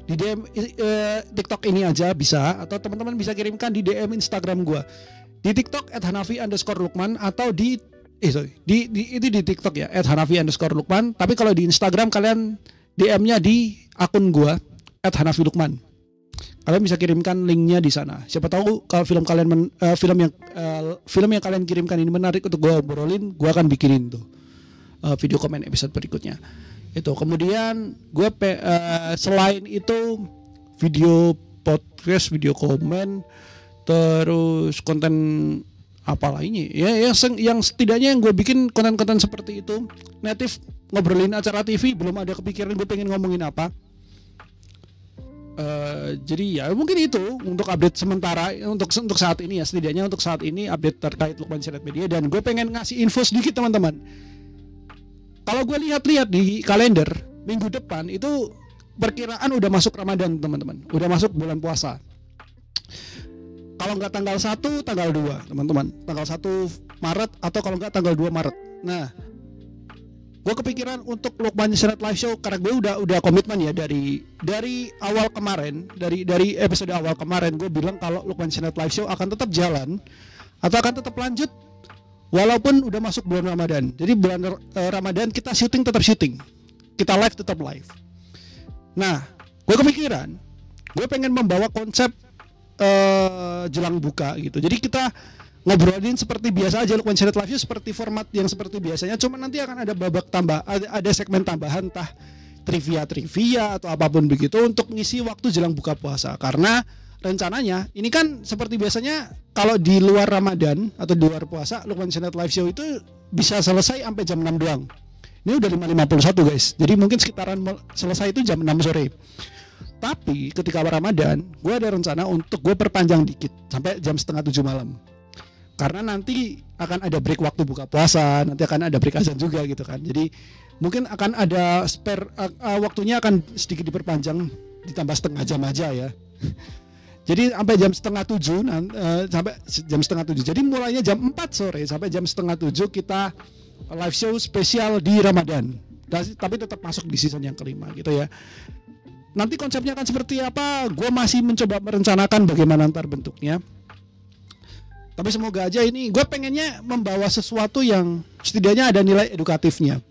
DM TikTok ini aja bisa, atau teman-teman bisa kirimkan di DM Instagram gua di TikTok @hanafi_lukman, atau di TikTok ya @hanafi_lukman. Tapi kalau di Instagram kalian DM-nya di akun gua @hanafilukman. Kalian bisa kirimkan linknya di sana. Siapa tahu kalau film yang kalian kirimkan ini menarik untuk gue obrolin, gue akan bikinin tuh video komen episode berikutnya. Itu. Kemudian gue selain itu video podcast, video komen, terus konten apa lainnya ya, yang setidaknya yang gue bikin konten-konten seperti itu native, ngobrolin acara TV, belum ada kepikiran gue pengen ngomongin apa. Jadi ya mungkin itu untuk update sementara untuk saat ini ya, setidaknya untuk saat ini update terkait Lukman Sirait Media. Dan gue pengen ngasih info sedikit teman-teman. Kalau gue lihat-lihat di kalender minggu depan itu perkiraan udah masuk Ramadan teman-teman, udah masuk bulan puasa. Kalau nggak tanggal 1, tanggal 2 teman-teman, tanggal 1 Maret atau kalau nggak tanggal 2 Maret. Nah, gue kepikiran untuk Lukman Sirait Live Show karena gue udah komitmen ya dari awal kemarin, dari episode awal kemarin gue bilang kalau Lukman Sirait Live Show akan tetap jalan atau akan tetap lanjut walaupun udah masuk bulan Ramadan. Jadi bulan Ramadan kita tetap syuting, kita live tetap live. Nah, gue kepikiran gue pengen membawa konsep jelang buka gitu. Jadi kita ngobrolin seperti biasa aja Lukman Sirait Live Show, seperti format yang seperti biasanya, cuma nanti akan ada babak tambah, ada segmen tambahan, entah trivia atau apapun begitu untuk ngisi waktu jelang buka puasa. Karena rencananya ini kan seperti biasanya kalau di luar Ramadan atau di luar puasa, Lukman Sirait Live Show itu bisa selesai sampai jam 6 doang. Ini udah 5.51 guys, jadi mungkin sekitaran selesai itu jam 6 sore. Tapi ketika Ramadan gue ada rencana untuk gue perpanjang dikit sampai jam 6:30 malam. Karena nanti akan ada break waktu buka puasa, nanti akan ada break azan juga gitu kan. Jadi mungkin akan ada spare waktunya akan sedikit diperpanjang, ditambah setengah jam aja ya. Jadi sampai jam 6:30 sampai jam 6:30. Jadi mulainya jam 4 sore sampai jam 6:30 kita live show spesial di Ramadan. Tapi tetap masuk di season yang kelima gitu ya. Nanti konsepnya akan seperti apa? Gue masih mencoba merencanakan bagaimana ntar bentuknya. Tapi semoga aja ini gue pengennya membawa sesuatu yang setidaknya ada nilai edukatifnya.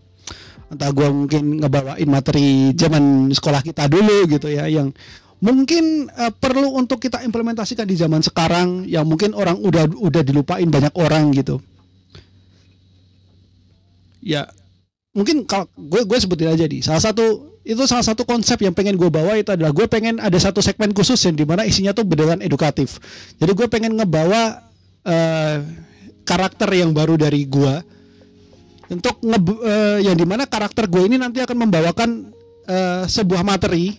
Entah gue mungkin ngebawain materi zaman sekolah kita dulu gitu ya, yang mungkin perlu untuk kita implementasikan di zaman sekarang, yang mungkin orang udah dilupain banyak orang gitu. Ya mungkin kalau gue sebutin aja di salah satu konsep yang pengen gue bawa itu adalah gue pengen ada satu segmen khusus yang dimana isinya tuh beneran edukatif. Jadi gue pengen ngebawa karakter yang baru dari gue untuk yang dimana karakter gue ini nanti akan membawakan sebuah materi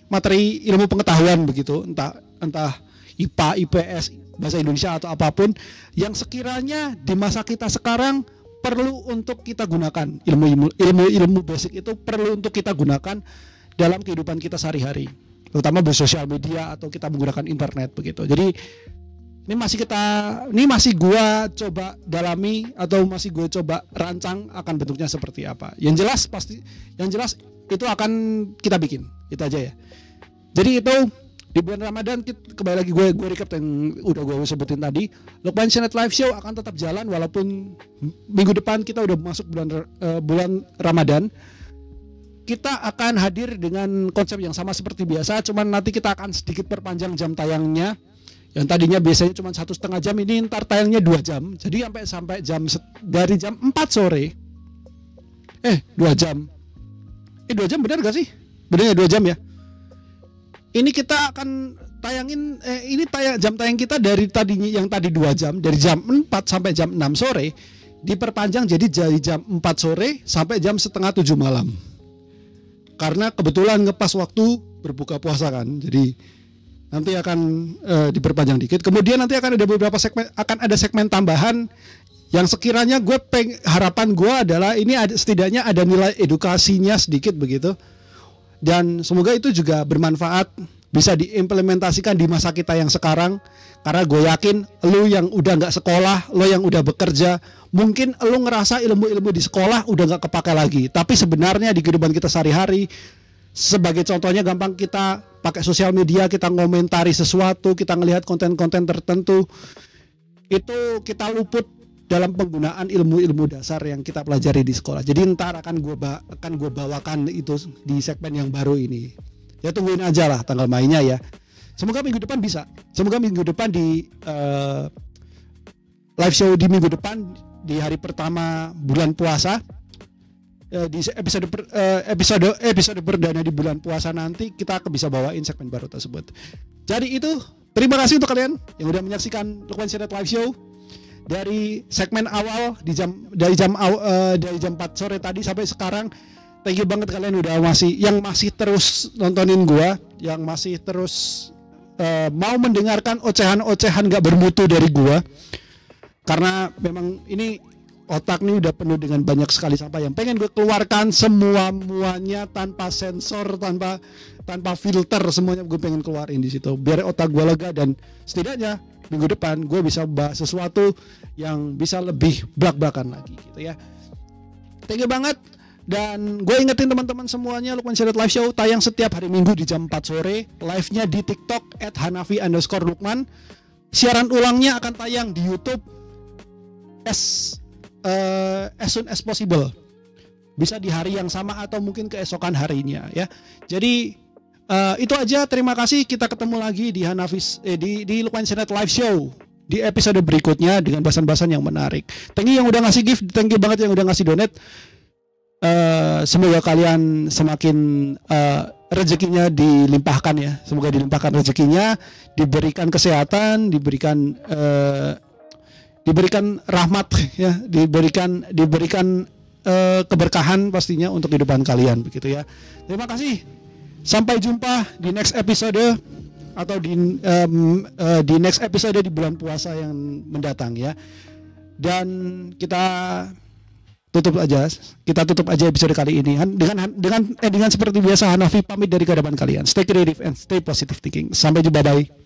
ilmu pengetahuan begitu, entah IPA, IPS, bahasa Indonesia atau apapun yang sekiranya di masa kita sekarang perlu untuk kita gunakan. Ilmu basic itu perlu untuk kita gunakan dalam kehidupan kita sehari-hari. terutama bersosial media atau kita menggunakan internet begitu. Jadi ini masih gua coba dalami atau masih gue coba rancang akan bentuknya seperti apa. Yang jelas itu akan kita bikin, itu aja ya. Jadi itu di bulan Ramadan, kembali lagi gue recap yang udah gue sebutin tadi. Lukman Channel Live Show akan tetap jalan walaupun minggu depan kita udah masuk bulan Ramadan. Kita akan hadir dengan konsep yang sama seperti biasa, cuman nanti kita akan sedikit perpanjang jam tayangnya. Yang tadinya biasanya cuma 1,5 jam, ini ntar tayangnya 2 jam. Jadi sampai dari jam 4 sore. 2 jam. 2 jam benar gak sih? Benernya 2 jam ya. Ini kita akan tayangin jam tayang kita dari yang tadi 2 jam, dari jam 4 sampai jam 6 sore diperpanjang jadi dari jam 4 sore sampai jam setengah 7 malam. Karena kebetulan ngepas waktu berbuka puasa kan. Jadi nanti akan diperpanjang dikit. Kemudian nanti akan ada beberapa segmen tambahan yang sekiranya harapan gue adalah ini setidaknya ada nilai edukasinya sedikit begitu. Dan semoga itu juga bermanfaat, bisa diimplementasikan di masa kita yang sekarang. Karena gue yakin lu yang udah nggak sekolah, lo yang udah bekerja, mungkin lu ngerasa ilmu-ilmu di sekolah udah nggak kepake lagi. Tapi sebenarnya di kehidupan kita sehari-hari, sebagai contohnya gampang, kita pakai sosial media, kita ngomentari sesuatu, kita ngelihat konten-konten tertentu, itu kita luput dalam penggunaan ilmu-ilmu dasar yang kita pelajari di sekolah. Jadi ntar akan gue bawakan itu di segmen yang baru ini. Ya tungguin aja lah tanggal mainnya ya. Semoga minggu depan bisa. Semoga minggu depan di live show di minggu depan di hari pertama bulan puasa, di episode perdana di bulan puasa nanti kita akan bisa bawain segmen baru tersebut. Jadi itu, terima kasih untuk kalian yang udah menyaksikan Lukman Channel Live Show dari segmen awal dari jam 4 sore tadi sampai sekarang. Thank you banget kalian yang masih terus nontonin gua, yang masih terus mau mendengarkan ocehan-ocehan gak bermutu dari gua. Karena memang ini otak nih udah penuh dengan banyak sekali sampah yang pengen gue keluarkan muanya tanpa sensor, tanpa filter, semuanya gue pengen keluarin di situ biar otak gue lega, dan setidaknya minggu depan gue bisa bahas sesuatu yang bisa lebih blak-blakan lagi gitu ya. Thank you banget, dan gue ingetin teman-teman semuanya, Lukman Channel Live Show tayang setiap hari Minggu di jam 4 sore, live-nya di TikTok @hanafi_lukman. Siaran ulangnya akan tayang di YouTube as soon as possible, bisa di hari yang sama atau mungkin keesokan harinya ya. Jadi itu aja, terima kasih, kita ketemu lagi di di Lukman Channel Live Show di episode berikutnya dengan bahasan-bahasan yang menarik. Thank you yang udah ngasih gift, thank you banget yang udah ngasih donate. Semoga kalian semakin rezekinya dilimpahkan ya, semoga dilimpahkan rezekinya, diberikan kesehatan, diberikan rahmat ya, diberikan keberkahan pastinya untuk kehidupan kalian begitu ya. Terima kasih. Sampai jumpa di next episode atau di next episode di bulan puasa yang mendatang ya. Dan kita tutup aja episode kali ini dengan seperti biasa, Hanafi pamit dari hadapan kalian. Stay creative and stay positive thinking. Sampai jumpa, bye.